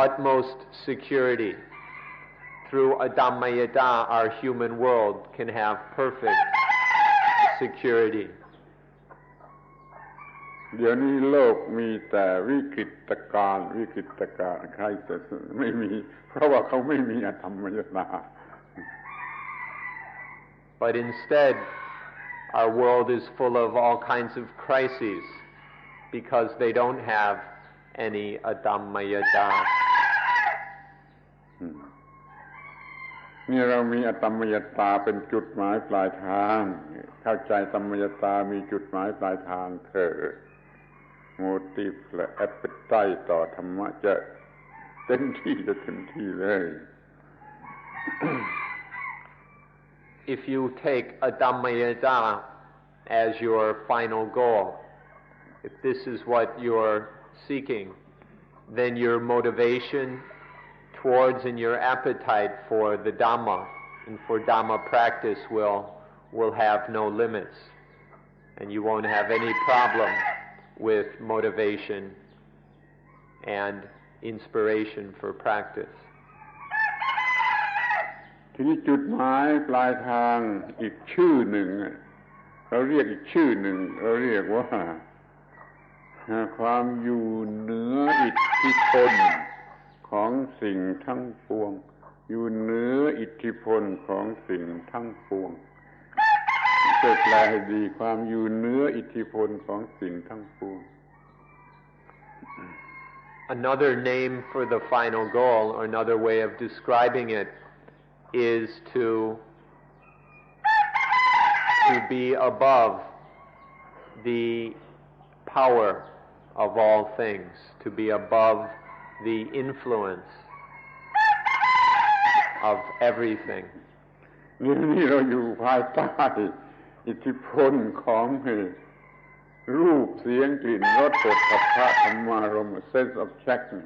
utmost security. Through adammayata, our human world can have perfect security. เดี๋ยวนี้โลกมีแต่วิกฤตการณ์ใครจะไม่มีเพราะว่าเขาไม่มีอธรรมยตา But instead, our world is full of all kinds of crises because they don't have any adammayata. นี่เรามีอตัมมยตาเป็นจุดหมายปลายทางเข้าใจตัมมยตามีจุดหมายปลายทางเถิดโมทีฟและแอปเปิลไตต่อธรรมะจะเต็มที่เลย If you take adammayata as your final goal, if this is what you're seeking, then your motivation towards and your appetite for the Dhamma and for Dhamma practice will have no limits, and you won't have any problem with motivation and inspiration for practice. ทีนี้จุดหมายปลายทางอีกชื่อหนึ่งเราเรียกอีกชื่อหนึ่งเราเรียกว่าความอยู่เหนืออิทธิพลของสิ่งทั้งปวงอยู่เหนืออิทธิพลของสิ่งทั้งปวงช่วยแปลให้ดีความอยู่เหนืออิทธิพลของสิ่งทั้งปวง Another name for the final goal, or another way of describing it, is to be above the power of all things, to be above the influence of everything. นี่เราอยู่ภายใต้อิทธิพลของรูปเสียงกลิ่นรสโผฏฐัพพะธรรมารมณ์ sense objection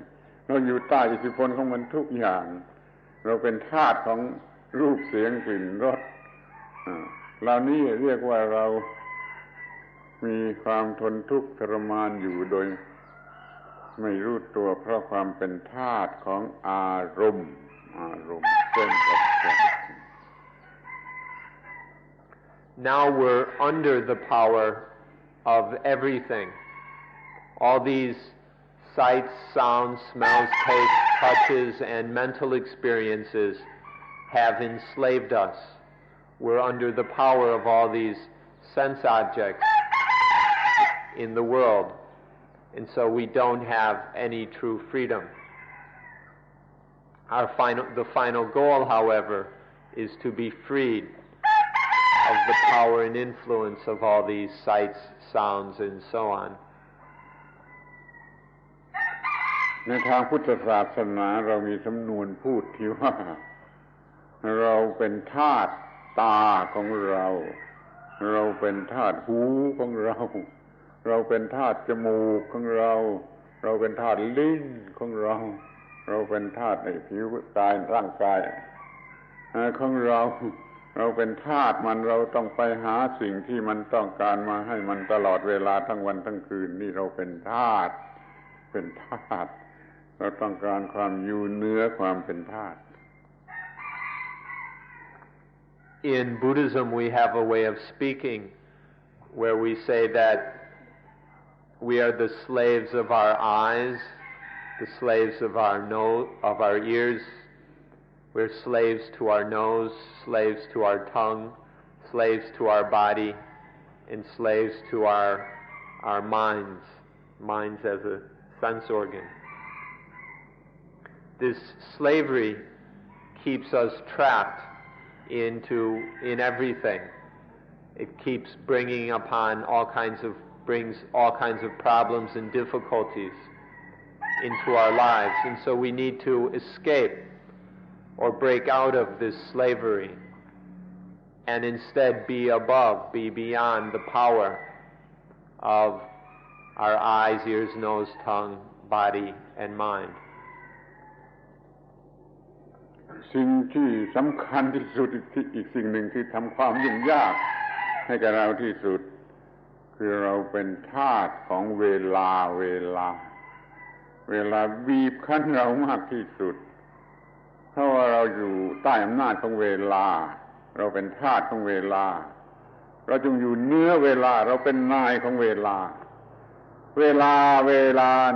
เราอยู่ใต้อิทธิพลของมันทุกอย่างเราเป็นทาสของรูปเสียงกลิ่นรสเหล่านี้เรียกว่าเรามีความทนทุกข์ทรมานอยู่โดยไม่รู้ตัวเพราะความเป็นทาสของอารมณ์ sense objection. Now we're under the power of everything. All these sights, sounds, smells, tastes, touches, and mental experiences have enslaved us. We're under the power of all these sense objects in the world, and so we don't have any true freedom. The final goal, however, is to be freed of the power and influence of all these sights, sounds, and so on. ในทางพุทธศาสนาเรามีสำนวนพูดที่ว่าเราเป็นทาสตาของเราเราเป็นทาสหูของเราเราเป็นทาสจมูกของเราเราเป็นทาสลิ้นของเราเราเป็นทาสในผิวกายร่างกายของเราเป็นทาสมันเราต้องไปหาสิ่งที่มันต้องการมาให้มันตลอดเวลาทั้งวันทั้งคืนนี่เราเป็นทาสเราต้องการความอยู่เหนือความเป็นทาส In Buddhism we have a way of speaking where we say that we are the slaves of our eyes, the slaves of our ears. We're slaves to our nose, slaves to our tongue, slaves to our body, and slaves to our minds as a sense organ. This slavery keeps us trapped in everything. It keeps brings all kinds of problems and difficulties into our lives, and so we need to escape or break out of this slavery and instead be beyond the power of our eyes, ears, nose, tongue, body, and mind. สิ่งที่สำคัญที่สุดอีกสิ่งหนึ่งที่ทำความยุ่งยากให้กับเราที่สุดคือเราเป็นทาสของเวลาบีบคั้นเรามากที่สุดเพราะว่าเราอยู่ใต้อำนาจของเวลาเราเป็นทาสของเวลาเราจึงอยู่เหนือเวลาเราเป็นนายของเวลา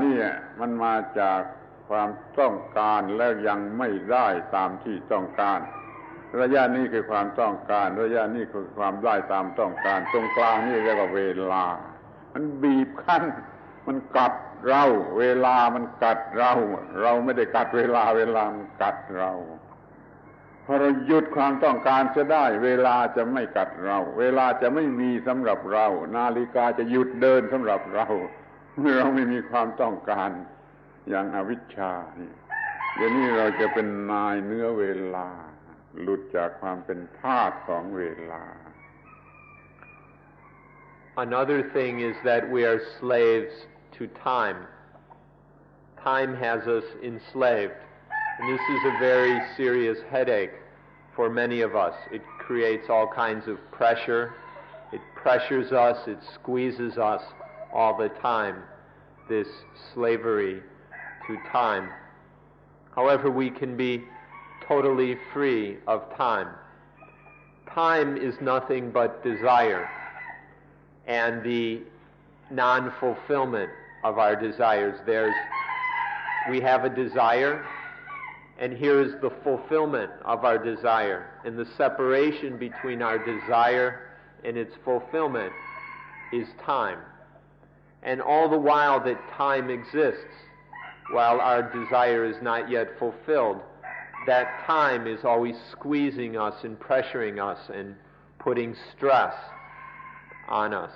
นี่มันมาจากความต้องการแล้วยังไม่ได้ตามที่ต้องการ ระยะนี้คือความต้องการระยะนี้คือความได้ตามต้องการตรงกลางนี่เรียกว่าเวลามันบีบคั้นมันกัดเราเวลามันกัดเราเราไม่ได้กัดเวลาเวลามันกัดเราพอเราหยุดความต้องการจะได้เวลาจะไม่กัดเราเวลาจะไม่มีสำหรับเรานาฬิกาจะหยุดเดินสำหรับเราเมื่อเราไม่มีความต้องการอย่างอวิชชานี่เดี๋ยวนี้เราจะเป็นนายเนื้อเวลาหลุดจากความเป็นทาสของเวลา Another thing is that we are slaves to time. Time has us enslaved, and this is a very serious headache for many of us. It creates all kinds of pressure. It pressures us, it squeezes us all the time, this slavery to time. However, we can be totally free of time. Time is nothing but desire and the non-fulfillment of our desires. We have a desire, and here is the fulfillment of our desire. And the separation between our desire and its fulfillment is time. And all the while that time exists, while our desire is not yet fulfilled, that time is always squeezing us and pressuring us and putting stress on us.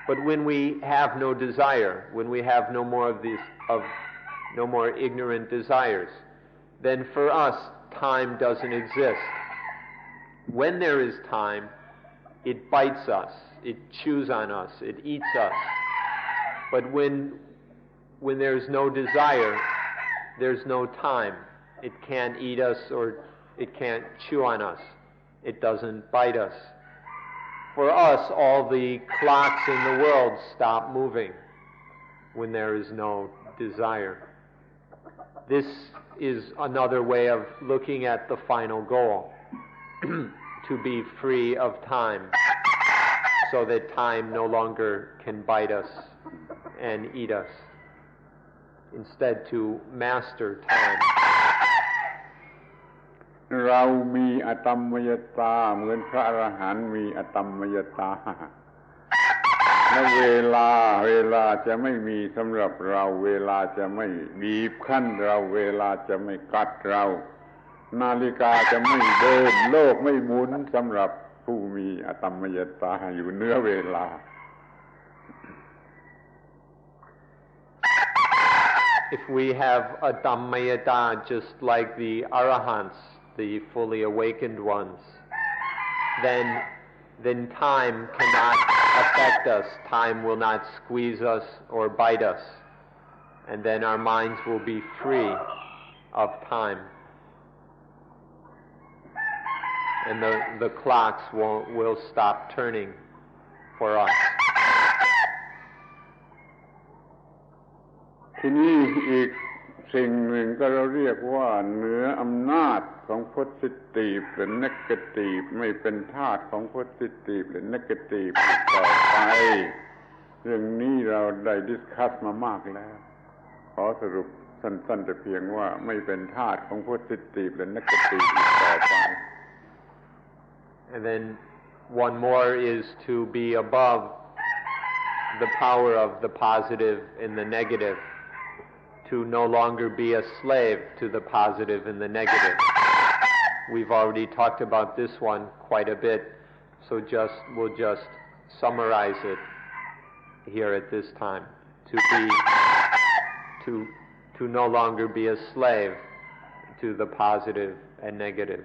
But when we have no desire, when we have no more of these, no more ignorant desires, then for us time doesn't exist. When there is time, it bites us, it chews on us, it eats us. But when there's no desire, there's no time. It can't eat us or it can't chew on us. It doesn't bite us. For us, all the clocks in the world stop moving when there is no desire. This is another way of looking at the final goal, to be free of time, so that time no longer can bite us and eat us. Instead, to master time. เรามีอตมมยตาเหมือนพระอรหันต์มีอตมมยตาและเวลาจะไม่มีสำหรับเราเวลาจะไม่บีบคั้นเราเวลาจะไม่กัดเรานาฬิกาจะไม่เดินโลกไม่หมุนสำหรับผู้มีอตมมยตาอยู่เหนือเวลา If we have a Dhammayata just like the Arahants, the fully awakened ones, then time cannot affect us. Time will not squeeze us or bite us. And then our minds will be free of time. And the clocks will stop turning for us. ที่นี่อีกสิ่งหนึ่งก็เราเรียกว่าเหนืออำนาจของ positive หรือ negative ไม่เป็นทาสของ positive หรือ negative ต่อไปเรื่องนี้เราได้ดิสคัสมามากแล้วขอสรุปสั้นๆแต่เพียงว่าไม่เป็นทาสของ positive หรือ negative ต่อไป And then one more is to be above the power of the positive and the negative, to no longer be a slave to the positive and the negative. We've already talked about this one quite a bit, so we'll just summarize it here at this time. To no longer be a slave to the positive and negative.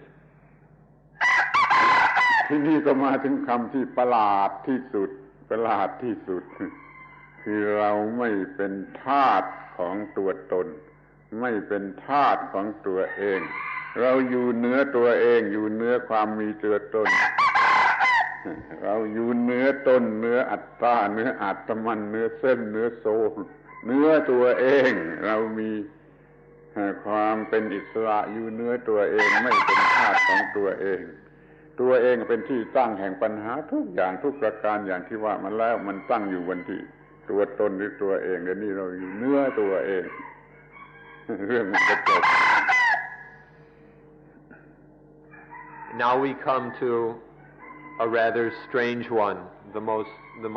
ที่นี่ก็มาถึงคำที่ประหลาดที่สุดคือเราไม่เป็นทาสของตัวตนไม่เป็นทาสของตัวเองเราอยู่เหนือตัวเองอยู่เหนือความมีตัวตนเราอยู่เหนือตนเหนืออัตตาเหนืออาตมันเหนือเส้นเหนือโซเหนือตัวเองเรามีความเป็นอิสระอยู่เหนือตัวเองไม่เป็นทาสของตัวเองตัวเองเป็นที่ตั้งแห่งปัญหาทุกอย่างทุกประการอย่างที่ว่ามันแล้วมันตั้งอยู่บนที่ตัวตนหรือตัวเองและนี่เราอยู่เหนือตัวเองเรื่องมันก็จบ Now we come to a rather strange one, the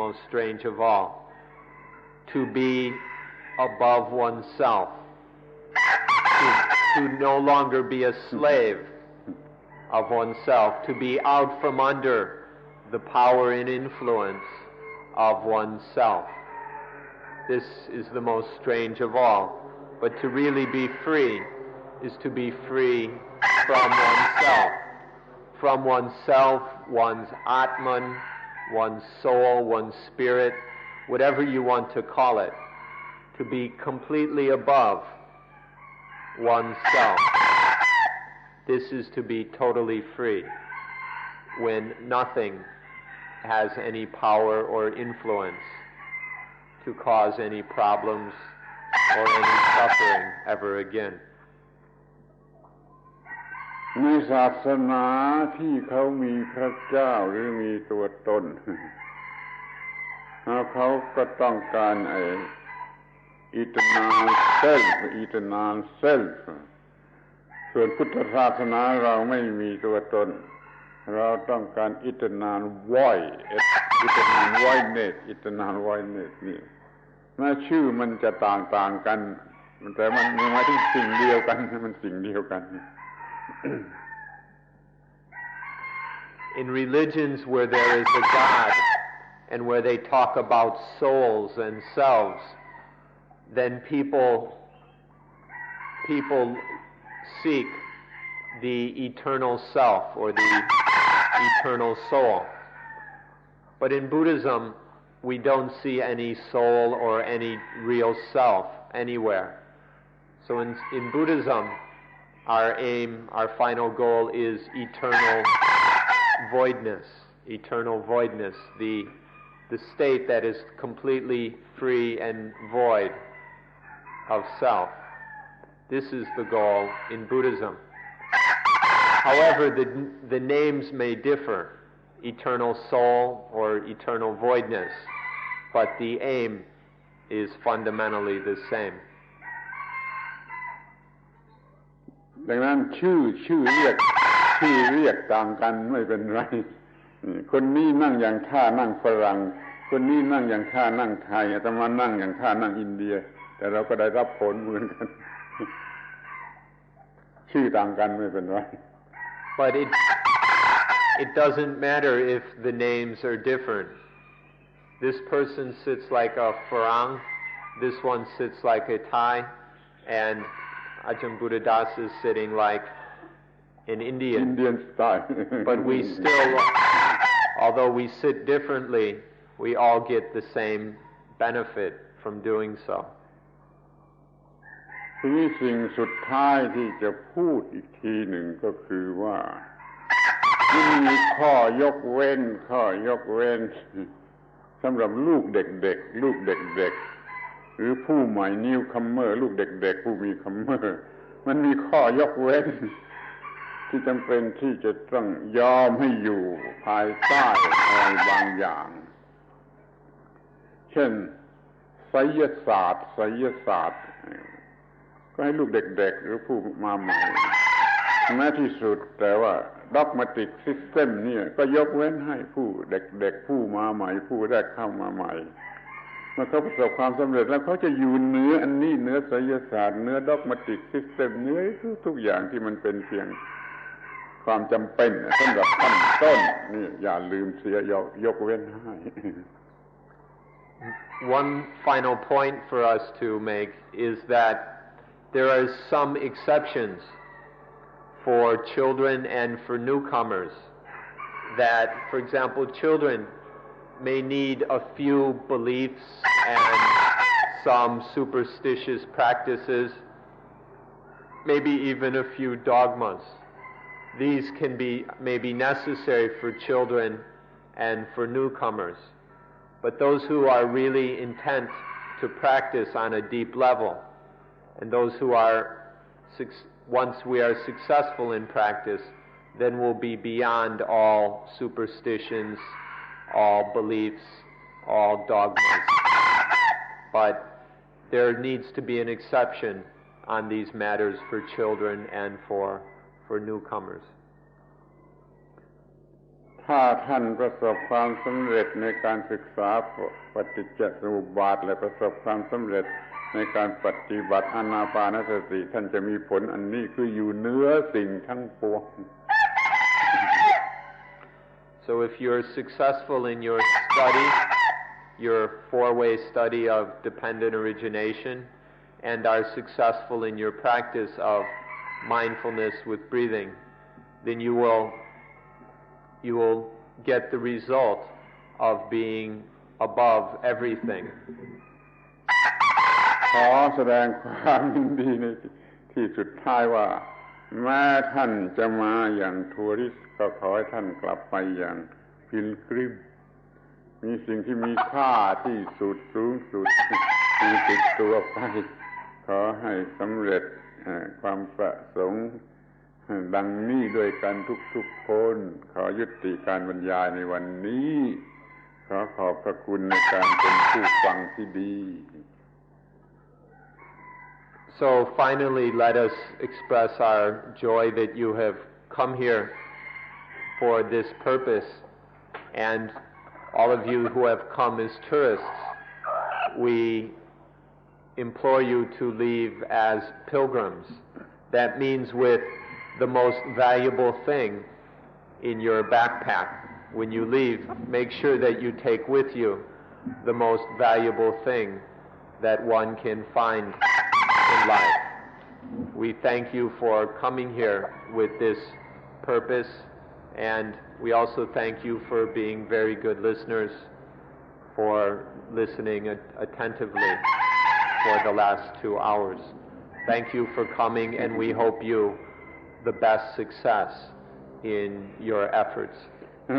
most strange of all. To be above oneself. To no longer be a slave of oneself. To be out from under the power and influence of oneself. This is the most strange of all. But to really be free is to be free from oneself. From oneself, one's Atman, one's soul, one's spirit, whatever you want to call it. To be completely above oneself. This is to be totally free, when nothing has any power or influence to cause any problems or any suffering ever again. ในศาสนาที่เขามีพระเจ้าหรือมีตัวตนเขาก็ต้องการ eternal self ส่วนพุทธศาสนาเราไม่มีตัวตนเราต้องการ eternal void eternal voidness นี่แม้ชื่อมันจะต่างกันแต่มันหมายถึงสิ่งเดียวกันมันสิ่งเดียวกัน In religions where there is a God and where they talk about souls and selves, then people seek the eternal self or the eternal soul. But in Buddhism, we don't see any soul or any real self anywhere. So in Buddhism, our aim, our final goal is eternal voidness, the state that is completely free and void of self. This is the goal in Buddhism. However, the names may differ, eternal soul or eternal voidness, but the aim is fundamentally the same. ดังนั้นชื่อเรียกต่างกันไม่เป็นไรคนนี้นั่งอย่างท่านั่งฝรั่งคนนี้นั่งอย่างท่านั่งไทยอาตมานั่งอย่างท่านั่งอินเดียแต่เราก็ได้รับผลเหมือนกันชื่อต่างกันไม่เป็นไร But it doesn't matter if the names are different. This person sits like a Farang, this one sits like a Thai, and Ajahn Buddhadas is sitting like an Indian style. But we still, although we sit differently, we all get the same benefit from doing so. ทีนี้สิ่งสุดท้ายที่จะพูดอีกทีหนึ่งก็คือว่ามีข้อยกเว้นสำหรับลูกเด็กหรือผู้ใหม่นิวคัมเมอร์ลูกเด็กๆผู้มีคัมเมอร์มันมีข้อยกเว้นที่จำเป็นที่จะต้องยอมให้อยู่ภายใต้อะไรบางอย่างเช่นไสยศาสตร์ก็ให้ลูกเด็กๆหรือผู้มาใหม่แม้ที่สุดแต่ว่า dogmatic system เนี่ยก็ยกเว้นให้ผู้เด็กๆผู้มาใหม่ผู้แรกเข้ามาใหม่เมื่อเขาประสบความสำเร็จแล้วเขาจะอยู่เหนืออันนี้เหนือไสยศาสตร์เหนือ dogmatic system เหนือทุกอย่างที่มันเป็นเพียงความจำเป็นสำหรับขั้นต้นนี่อย่าลืมเสียยกเว้นให้ One final point for us to make is that there are some exceptions for children and for newcomers. That, for example, children may need a few beliefs and some superstitious practices, maybe even a few dogmas. These may be necessary for children and for newcomers. But those who are really intent to practice on a deep level, and those who are, once we are successful in practice, then we'll be beyond all superstitions, all beliefs, all dogmas. But there needs to be an exception on these matters for children and for newcomers. ถ้าท่านประสบความสำเร็จในการศึกษาปฏิจจสมุปบาทและประสบความสำเร็จในการปฏิบัติอานาปานสติท่านจะมีผลอันนี้คืออยู่เหนือสิ่งทั้งปวง So if you're successful in your study, your four-way study of dependent origination, and are successful in your practice of mindfulness with breathing, then you will get the result of being above everything. ขอแสดงความยินดีในที่สุดท้ายว่าแม้ท่านจะมาอย่างทัวริสต์ก็ขอให้ท่านกลับไปอย่างพิลกริมมีสิ่งที่มีค่าที่สุดสูงสุดมีติดตัวไปขอให้สำเร็จความประสงค์ดังนี้ด้วยกันทุกๆคนขอยุติการบรรยายในวันนี้ขอขอบพระคุณในการเป็นผู้ฟังที่ดี So finally, let us express our joy that you have come here for this purpose, and all of you who have come as tourists, we implore you to leave as pilgrims. That means with the most valuable thing in your backpack. When you leave, make sure that you take with you the most valuable thing that one can find in life. We thank you for coming here with this purpose, and we also thank you for being very good listeners, for listening attentively for the last 2 hours. Thank you for coming, and we hope you the best success in your efforts.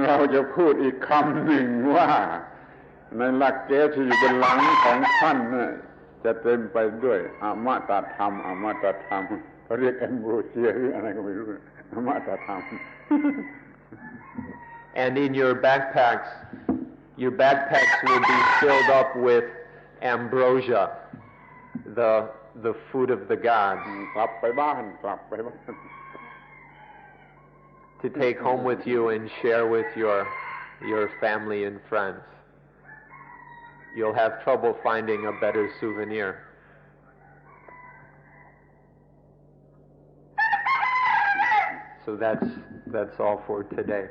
เราจะพูดอีกคำหนึ่งว่าในหลักเกณฑ์ที่อยู่บนหลังของท่านน่ะจะเต็มไปด้วยอมตะธรรมเขาเรียกแอมโบรเซียหรืออะไรก็ไม่รู้อมตะธรรม And in your backpacks will be filled up with ambrosia, the food of the gods, กลับไปบ้าน to take home with you and share with your family and friends. You'll have trouble finding a better souvenir. So that's all for today.